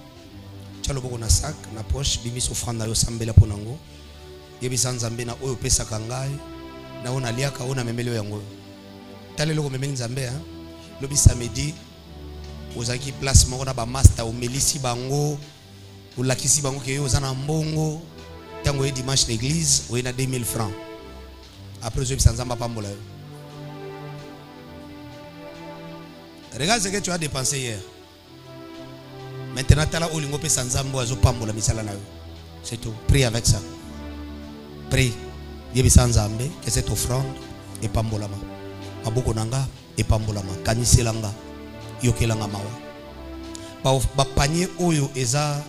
Chalo boko na sac na poche bimis offrande yo sambela ponango. Yebisa Nzambe na oyo pesa kangai na ona liaka ona memelo yango. Tale loko memeli Nzambe hein. Lobi samedi ozaki place moko na ba master o melisi bango o lakisi bango ke yo zana mbongo tango e dimanche l'église o ina 2000 francs. Après je bisa Nzamba pambola. Regarde ce que tu as dépensé hier. Maintenant, tu as là où l'ingopé sanzambo azo pambola misala na yo. C'est tout. Prie avec ça. Prie. Yebi sanzambe que cette offrande est pambolama. Maboko nanga et pambolama. Kaniselanga. Yokelanga mawa. Ba panier oyo eza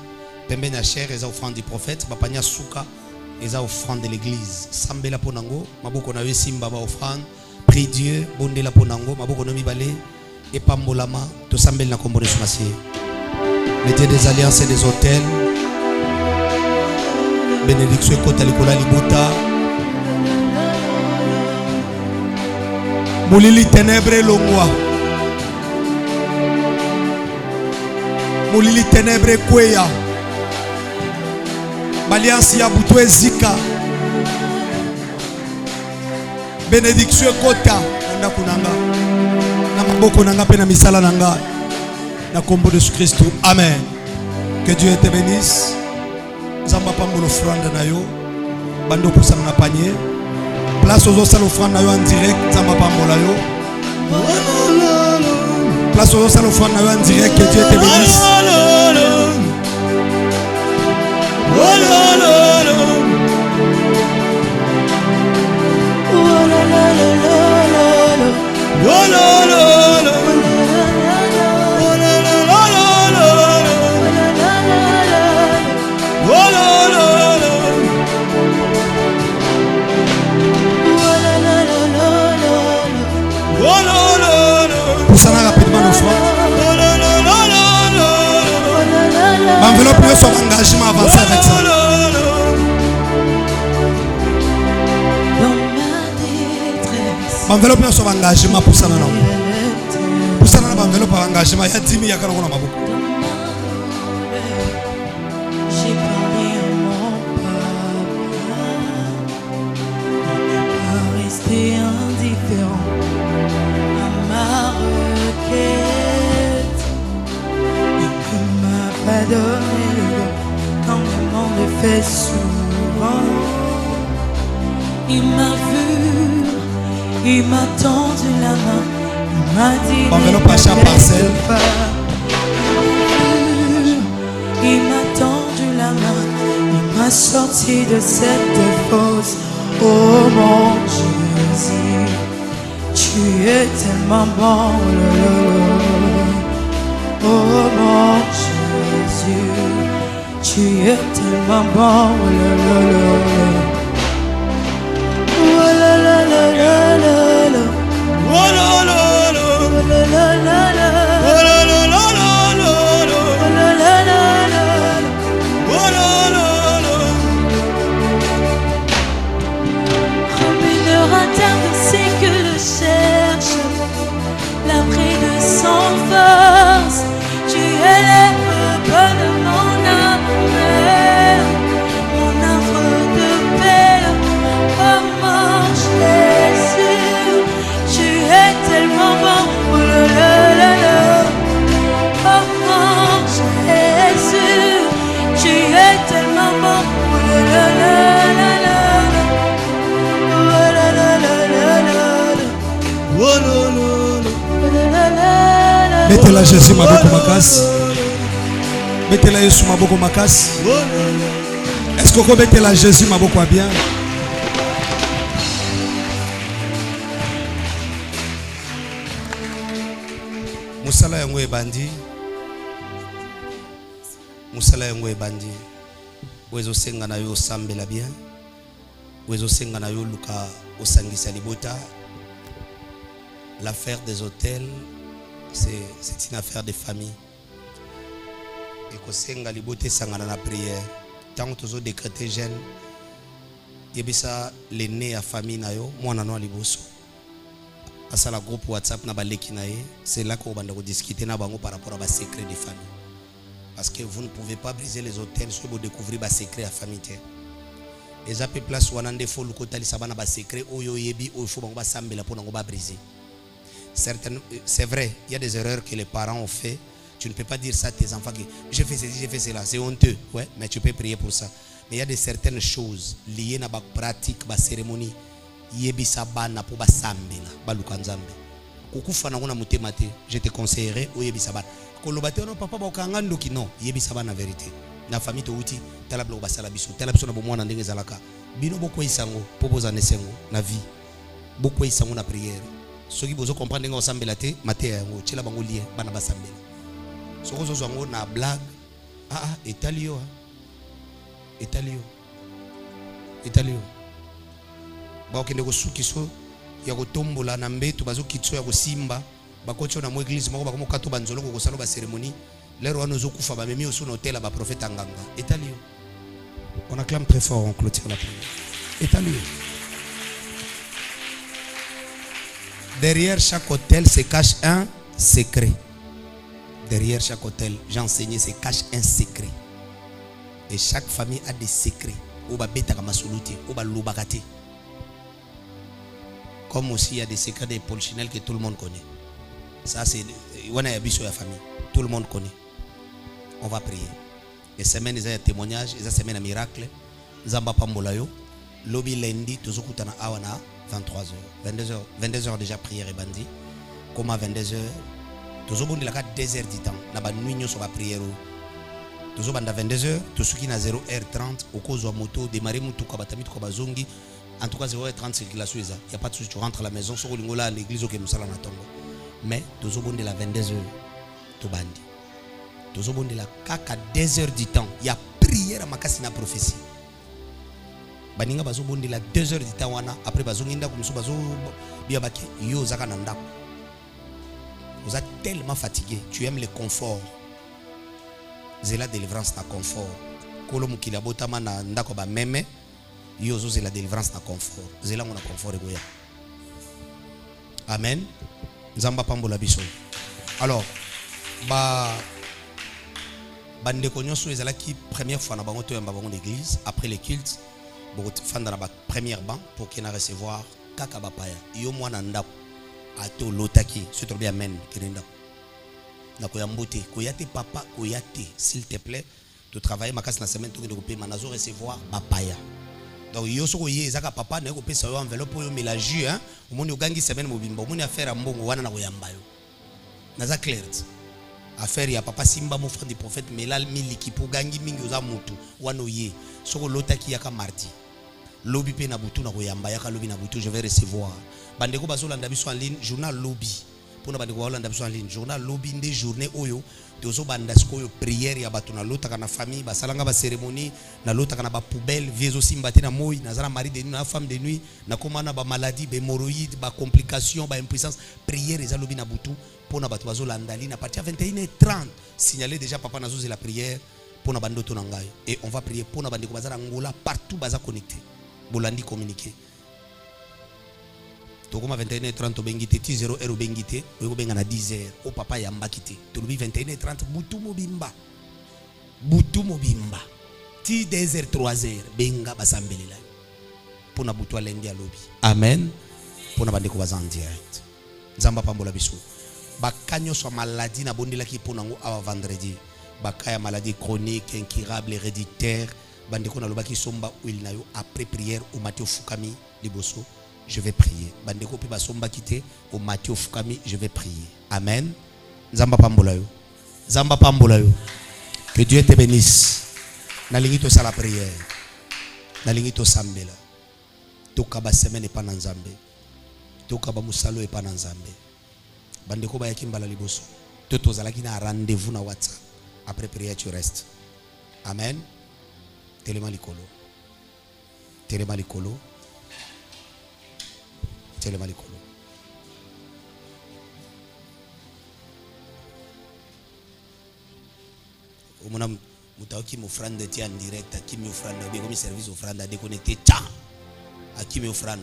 pembe na cher eza offrande du prophète. Ba panier suka eza offrande de l'église. Sambela ponango. Maboko na yo simba ba offrande. Prie Dieu. Bondela ponango. Maboko no mibale. Et pambolama. To sambel na kombo de sumasie. Le Dieu des alliances et des hôtels. Bénédiction Kota Likola Libuta. Moulili ténèbres longwa. Moulili ténèbres kweya. Baliance ya Butwe Zika. Bénédiction Kota. Nanda kunanga. Namaboko nanga pena misala nanga. Na kombo de Christ. Amen. Que Dieu te bénisse. Zamba pambo l'offrande na yo. Bando poussa na panier. Place aux autres l'offrande na yo en direct. Zamba pambo la yo. Place aux autres l'offrande na yo en direct. Que Dieu te bénisse. Poussana rapidement l'offrande. Enveloppe son engagement avancé avec ça. Enveloppe son engagement pour ça. Pour ça, enveloppe engagement. Il y a 10 000 qui ont un mabou. J'ai parlé à mon papa, rester indifférent à ma requête. Il ne m'a pas donné le don quand le monde fait souvent. Il m'a vu, il m'a tendu la main, il m'a dit enveloppe à chaque parcelle. Il m'a tendu la main, il m'a sorti de cette fosse. Oh mon Jésus, tu es tellement bon. Oh mon Jésus, tu es tellement bon. Oh la la la la la la. Oh la la la. Oh la la la la. Oh la la la la. Oh la la la la. Oh la la la. Remue-leur à terre de ceux que le cherche, l'abri de son force. Tu es l'herbe de mon âme, mon arbre de paix. Oh mon Jésus, tu es tellement bon. Oh la la la la. Oh mon Jésus, tu es tellement bon. Oh la la la la la. Oh la la la la la. Oh la la la la. Mettez-la Jésus maboko makasi. Mettez-la Jésus maboko makasi. Est-ce que vous mettez la Jésus maboko bien? Musala yango ebandi. Musala yango ebandi. Wezo senga na yo sambela bien. Wezo senga na yo luka osangisa libota. L'affaire des hôtels, c'est une affaire de famille. Et que senga libote sangana na prière. Tant que tu décrété jeune, yebisa l'aîné à famille na yo, moi nano liboso. Asa la groupe WhatsApp na baleki na ye, c'est là qu'on va discuter na bango par rapport à bas secret de famille. Parce que vous ne pouvez pas briser les hôtels si vous découvrez bas secret à famille. Les appels place wanande fo lukotali sabana bas secret oyo yebi oyo fo bango ba sambela pour nango ba briser. C'est vrai, il y a des erreurs que les parents ont fait. Tu ne peux pas dire ça à tes enfants que j'ai fait ceci, j'ai fait cela. C'est honteux, ouais, mais tu peux prier pour ça. Mais il y a certaines choses liées à la pratique, à la cérémonie. Yebisa bana pour ba sambela, ba lukanzambe. kokufa na ngona mutema te, je te conseillerais oyebisa bana. Koloba te non papa bokanga ndoki non, yebisa bana vérité. Na famille to uti tala blo basala biso, tala biso na bomwana ndenge zalaka. Bino boko isango, popoza nesengo na vie. Boko isango na prière. Soki bozo comprendre nga osambela te, mate yango, tshela bango lien bana basambela. Soko zo zango na blague. Etalio. Ba okende ko sukiso ya kotombola na mbeto bazo kitso ya kosimba bakotso na mo église moko bakomo kato banzolo ko sala ba cérémonie lero wana zo kufa ba memi osu na hôtel ba prophète nganga. Etalio. On acclame très fort, on clôture la prière. Etalio. Derrière chaque hôtel se cache un secret. Derrière chaque hôtel, j'ai enseigné, se cache un secret. Et chaque famille a des secrets. Comme aussi il y a des secrets des polichinelles que tout le monde connaît. Ça c'est la famille. Tout le monde connaît. On va prier. Et semaine, il y a un témoignage, il y a une semaine un miracle. Zamba Pambolayo. Lobby lundi, tout ce qu'on a awana 23h. 22h déjà prière et bandi. Comme à 22h. Tous les gens 2 heures du temps, na ba nuit sur la prière. Tous les gens 22h, tous ceux qui na 0h30 au cause de moto démarrer mutu ka batami ko bazongi. En tout cas 0h30 circulation ça. Il y a pas de souci, tu rentres à la maison sur lingola à l'église au musala na tongo. Mais tous les gens de la 22h to bandi. Tous les gens de la kaka 2 heures du temps, il y a prière à makasi na prophétie. Baninga bazo bondi la 2 heures du temps wana après bazongi nda kumso bazo bia baki yo zaka na ndako. Vous êtes tellement fatigué, tu aimes le confort. C'est la délivrance na confort. Kolo mukila botama na ndako ba meme, yozo c'est la délivrance na confort. C'est là on a confort et goya. Amen. Nzamba pambola biso. Alors, bande konyoso ezala ki première fois na bango to yamba bango l'église après le culte, beaucoup fan dans la première banc pour qu'il na recevoir kaka bapaya. Yo mwana ndako ato lotaki c'est trop bien amen kirenda na koyambote koyate papa koyate s'il te plaît tu travailles makasi na semaine to ko payer manazo recevoir bapaya donc yo soko ye ezaka papa na ko pesa yo enveloppe yo mélange hein omoni ogangi semaine mobimba omoni affaire mbongo wana na koyamba yo naza clair affaire ya papa simba mon frère du prophète melal miliki pour gangi mingi oza mutu wana ye soko lotaki yaka mardi lobby pe na butu na koyamba yaka lobby na butu je vais recevoir bandeko bazolanda biso en ligne journal lobby pona bandeko bazolanda biso en ligne journal lobby ndé journée oyo tozo banda skoyo prière ya bato na lota kana famille basalanga ba cérémonie na lota kana ba poubelle viezo simbate na moi na zala mari de nuit na femme de nuit na komana ba maladie ba hémorroïdes ba complications ba impuissance prière eza lobby na butu pona bato bazolanda ligne à partir de 21h30 signaler déjà papa nazo la prière pona bandoto na ngai et on va prier pona bandeko bazala ngola partout baza connecté bolandi communiquer. Tokoma 21h30 to bengite ti 0h bengite oyo benga na 10h o papa ya mbakite to lobi 21h30 butu mobimba ti 2h 3h benga basambelela pona butu alendi alobi amen pona bandeko bazan direct nzamba pambola biso bakanyo so maladie na bondela ki pona ngo awa vendredi bakaya maladie chronique incurable héréditaire bandeko na lobaki somba huile na yo après prière au Matthieu Fukami liboso je vais prier. Bandeko pi basomba kite au Matthieu Fukami, je vais prier. Amen. Zamba pambola yo. Zamba pambola yo. Que Dieu te bénisse. Nalingi to sala prière. Nalingi to sambela. Toka ba semaine e pa na Nzambe. Toka ba musalo e pa na Nzambe. Bandeko ba yakimbala liboso. Toto zalaki na rendez-vous na WhatsApp. Après prière tu restes. Amen. Telema likolo. Telema likolo. Telema likolo. Omona mutaki m'offrande ti en direct qui m'offrande bien comme service offrande à déconnecter ta à qui m'offrande.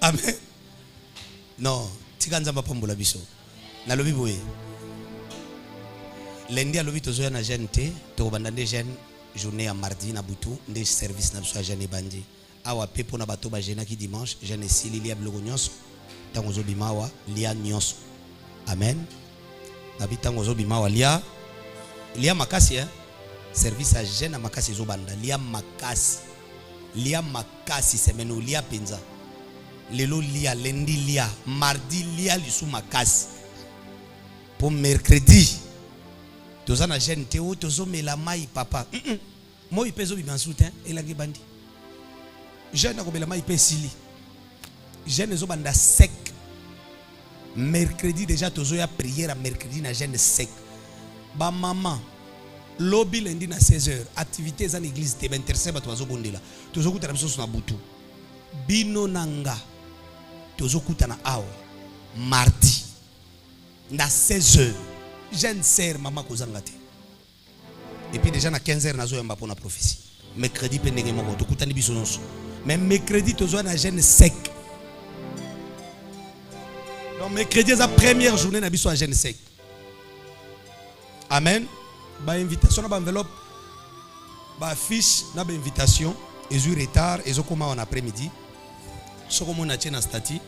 Amen. Non, tika nzamba pambola biso. Na lobi boye. Lundi à lobi tozo na jeune te to bandande jeune journée à mardi na butu ndé service na biso jeune bandi. Awa pepo na bato ba jeune ki dimanche jeune sili lia blogo nyonso. Tango zo bimawa lia nyonso. Amen. Nabitango zo bimawa lia makasi hein. Service à jeune makasi zo banda lia makasi semaine lia penza. lelo lia, lundi lia, mardi lia lisu makasi. Pour mercredi, toza na jeune teo tozo mela mai papa. Moi peso bi mansouten elangi bandi. Jeune na ko mela mai pesili. Jeune zo banda sec. Mercredi déjà tozo ya prière mercredi na jeune sec. Ba maman lobby lundi na 16h activités en église te intercede bato bazo bondela. Tozo kutana biso na butu. Bino nanga tozo kutana awa mardi na 16h jeune sœur maman kozanga te. Et puis déjà na 15h nazo yamba pour la prophétie. Mercredi pe ndenge moko to kutani biso nyonso. Mais mercredi tozo na jeune sec. Donc mercredi c'est la première journée na biso à jeune sec. Amen. Ba invitation na ba enveloppe ba fiche na ba invitation ezu retard ezo koma en après-midi. Soko mona tient na statut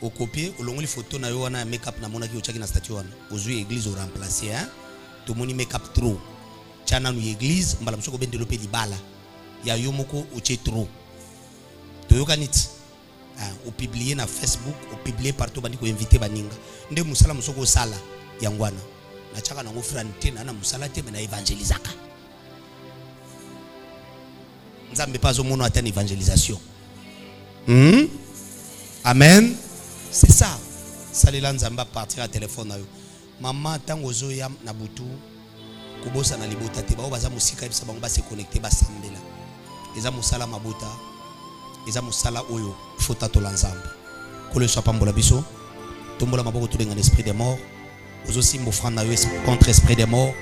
au copier au long les photos na yo wana make up na mona ki ochaki na statut wana ozu église au remplacer hein to moni make up trop chana nu église mbala msoko ben développer libala ya yo moko oche trop to yo kanit au publier na Facebook au publier partout bandi ko inviter baninga nde musala msoko sala yangwana na chaka na ngofrante na musala te na evangelisaka nzambe pas au mono atteindre évangélisation. Amen. C'est ça. Salela nzamba partir à téléphone na yo. Maman tango zoya na butu kobosa na libota te ba baza musika ebisa bango ba se connecter ba sambela. Eza musala mabota. Eza musala oyo fota to lanzamba. Ko le soit pambola biso. Tombola maboko to ngana esprit des morts. Ozo simbo franc na yo contre esprit des morts.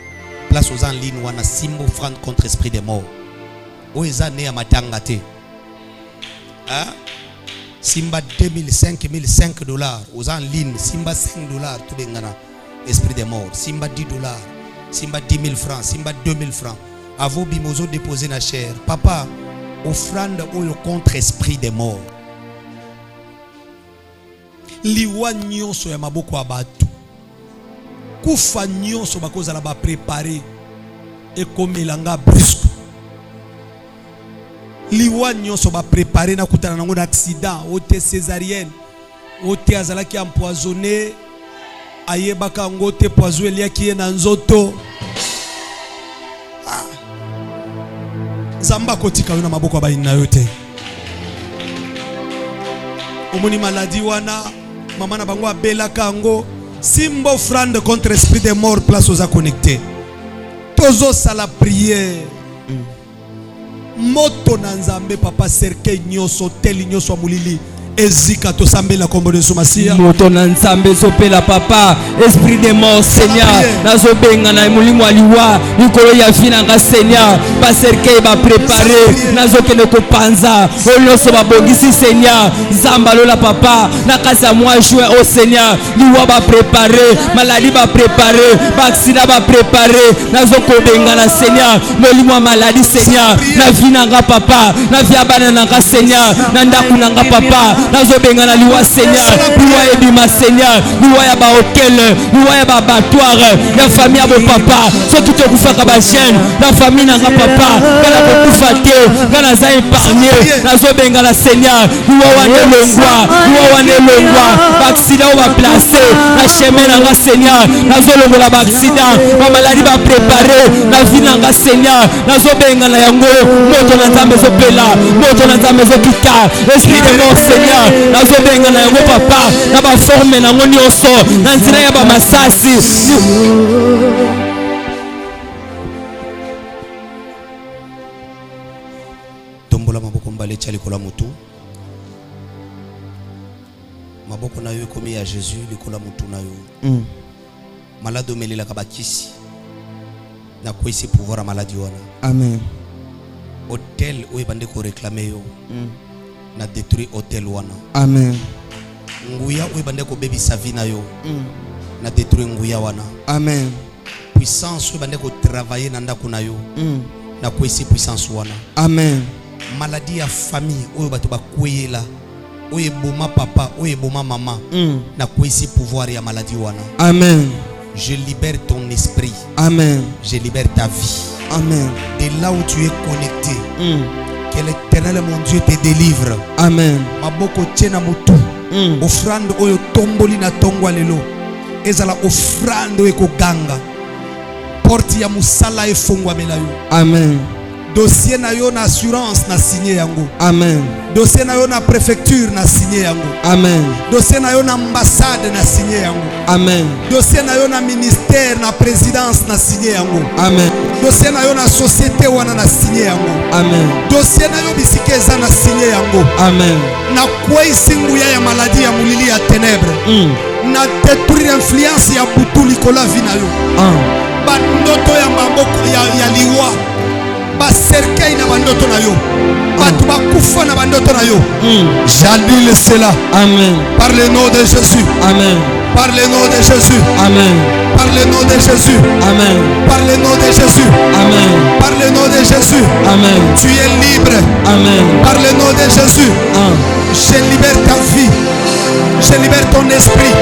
Place aux en ligne wana simbo franc contre esprit des morts. O eza ne ya matanga te. Hein? Simba 2000, 5000, $5 aux en ligne. Simba $5 tout bengana. Esprit des morts. Simba $10. Simba 10 000 francs. Simba 2000 francs. A vos bimozo déposé na chair. Papa, offrande oyo contre esprit des morts. Liwa nyonso ya maboko abatu. Kufa nyonso bakoza la ba préparer. Et comme ilanga brusque. Liwa nyonso ba préparer na kutana nango d'accident, ote césarienne, ote azalaki empoisonné, ayebaka ngo te poison eliaki na nzoto. Zamba kotika yo na maboko ba ina yote. Omoni maladie wana, mama na bango abelaka ngo, simbo offrande contre esprit des morts place aux a connectés. Tozo sala prière. Moto na nzambe papa cercueil nyoso teli nyoso amulili ezika to sambela kombo de somasia moto na nzambe zopela papa esprit de mort Seigneur nazo benga na mulimo aliwa nikolo ya fina nga Seigneur ba cercueil ba préparer nazo kende ko panza oloso ba bongisi Seigneur zamba lola papa na kasa mois juin au Seigneur liwa ba préparer maladie ba préparer ba accident ba préparer nazo ko benga na Seigneur mulimo maladie Seigneur na fina nga papa na via bana nga Seigneur na ndaku nga papa nazo benga na liwa Seigneur liwa ebima Seigneur liwa ya ba hotel liwa ya ba abattoir ya famille ya bo papa soki to kufaka ba chaîne na famille na nga papa kana ko kufa te kana za épargné nazo benga na Seigneur liwa wane longwa ba accident ba placer na chemin na nga Seigneur nazo longola ba accident ba maladie ba préparer na vie na nga Seigneur nazo benga na yango moto na nzambe zo pela moto na nzambe zo kita esprit de mort Seigneur nazo benga na yango papa na ba forme na ngoni oso na nzira ya ba masasi tombola maboko mbale chali kola mutu maboko na yo komi ya Jésus likola mutu na yo malade omelela kabakisi na kwesi pouvoir maladie wana amen hôtel oyo bande ko réclamer yo na détruit hôtel wana amen nguya oyo bande ko bebisa vie na yo na détruit nguya wana amen puissance oyo bande ko travailler na ndako na yo na kwesi puissance wana amen maladie ya famille oyo bato bakweyela oyo eboma papa oyo eboma mama na kwesi pouvoir ya maladie wana amen je libère ton esprit amen je libère ta vie amen de là où tu es connecté Que l'Éternel mon Dieu te délivre. Amen. Maboko tena mutu. Offrande oyo tomboli na tongwa lelo. Ezala offrande eko ganga. Porte ya musala efongwa melayo. Amen. Dossier na yo na assurance na signé yango. Amen. Dossier na yo na préfecture na signé yango. Amen. Dossier na yo na ambassade na signé yango. Amen. Dossier na yo na ministère na présidence na signé yango. Amen. Dossier na yo na société wana na signé yango. Amen. Dossier na yo bisika eza na signé yango. Amen. Na kwei singuya ya maladie ya mulili ya ténèbres. Na détruire influence ya butu likola vi na yo. Bandoto ya maboko ya liwa. Baserkei na bandoto na yo. Batu bakufa na bandoto na yo. J'annule cela. Amen. Par le nom de Jésus. Amen. Par le nom de Jésus. Amen. Par le nom de Jésus. Amen. Par le nom de Jésus. Amen. Par le nom de Jésus. Amen. Tu es libre. Amen. Par le nom de Jésus. Je libère ta vie. Je libère ton esprit.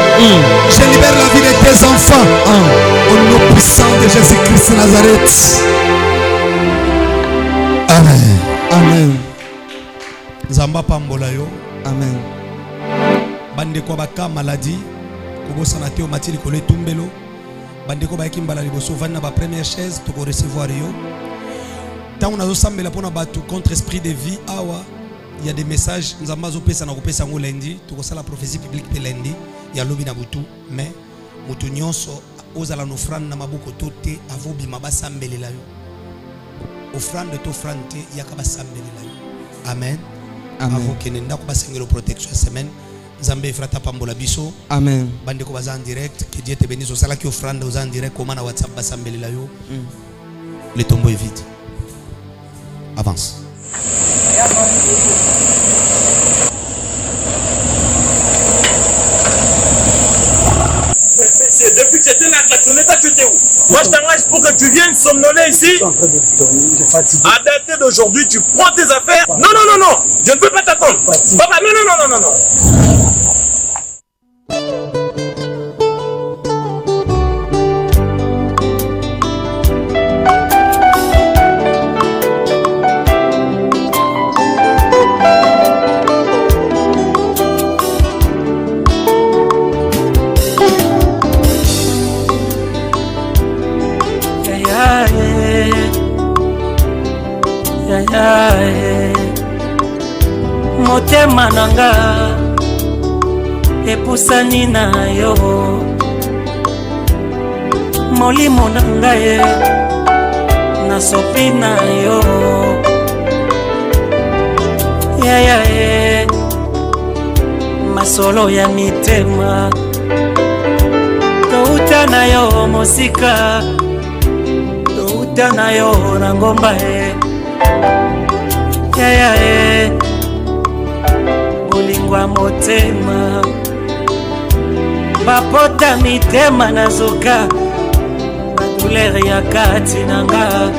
Je libère la vie de tes enfants. Au nom puissant de Jésus-Christ de Nazareth. Amen. Amen. Zamba pambola yo. Amen. Bande ko baka maladie. Kobosana te o matili kole tumbelo. Bande ko ba ekimbala liboso vana ba première chaise to ko recevoir yo. Tant on a sambela pona batu contre esprit de vie awa. Il y a des messages nzamba zo pesa na ko pesa ngo lundi to ko sala prophétie publique pe lundi ya lobi na butu mais mutu nyonso ozala no frane na maboko tote avobi mabasa mbelela yo. Offrande to frante yakaba sambelela yo. Amen. Amen. Avant que nenda ko basengelo protection semaine Nzambe frata pambola biso. Amen. Bande ko baza en direct que Dieu te bénisse au sala ki offrande aux en direct comment na WhatsApp basambelela yo. Le tombeau est vide. Avance. Depuis que j'étais là, tu étais où? Moi je t'engage pour que tu viennes somnoler ici. Je suis en train de dormir, je suis fatigué. À dater d'aujourd'hui, tu prends tes affaires. Non, non, non, non, je ne peux pas t'attendre. Papa, non, non, non, non, non, non. Motema nanga epusani na yo, molimo nanga ye nasopi na yo, yaya ye masolo ya mitema touta na yo mosika, touta na yo na ngomba ye, yaya ye bolingwa motema bapota mitema nazoka badoulere ya kati nanga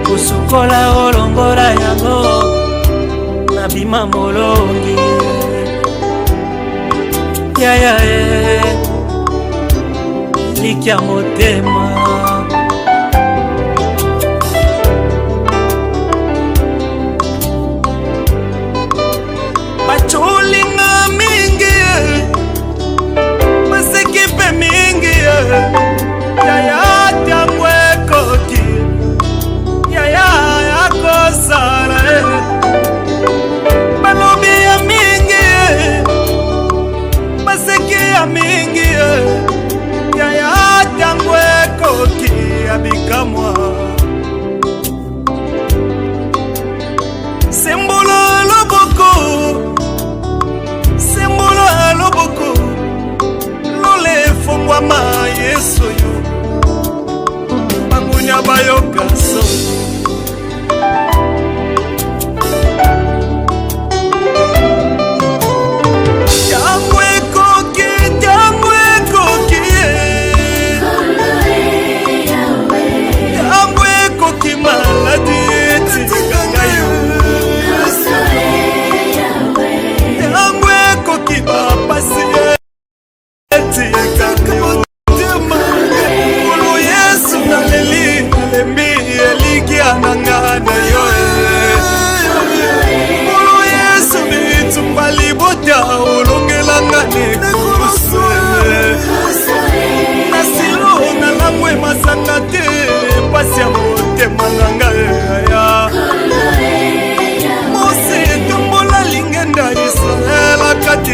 kosukola olongola yango nabima molongi yaya e likya motema bachulinga mingi basekipe mingi yaya tangwe koki yaya yakosala balobi ya mingi baseki ya mingi yaya tangwe koki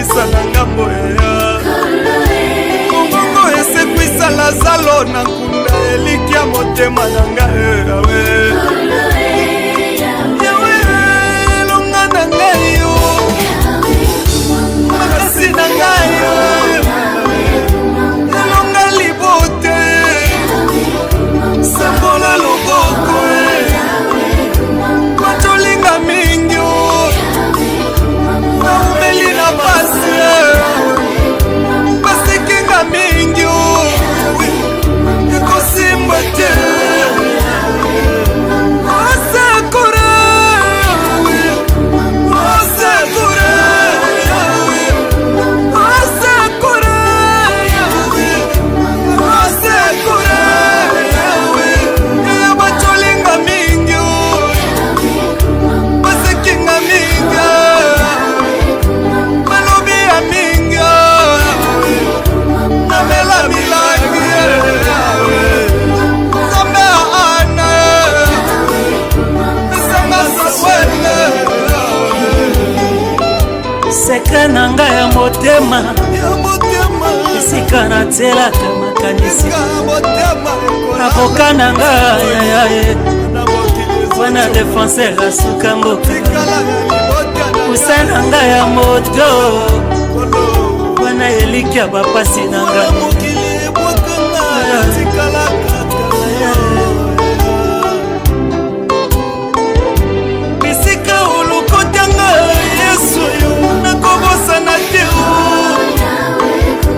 esekwisa na ngambo ya mongongo esekwisa na zalo na nkunda elikia motema na ngai yawe longa na ngai yo makasi na ngai elonga libote sambola loboko matolinga mingi naumeli na pasi basikinga mingi ekosimba te osekura osekura osekura osekura batolinga mingi basikinga mingi balobi ya mingi namela milangi nzambe ya ana esanga saswele sekre na ngai ya motema esika natielaka makanisi avoka na ngai yaye wana defenseur asuka mboka kusa na ngai ya moto wana eliki ya bapasi na ngai bisika olukotanga yesu yo nakobosana te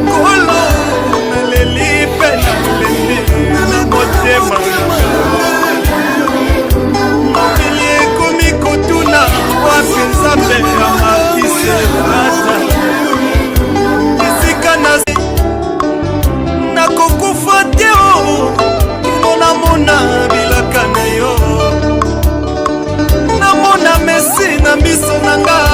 kolo naleli mpe naleli na motema mokili ekomi kotuna wapi nzambe ya makiselata esika nakokufa te kino namona bilaka na yo namona mesi na miso na nga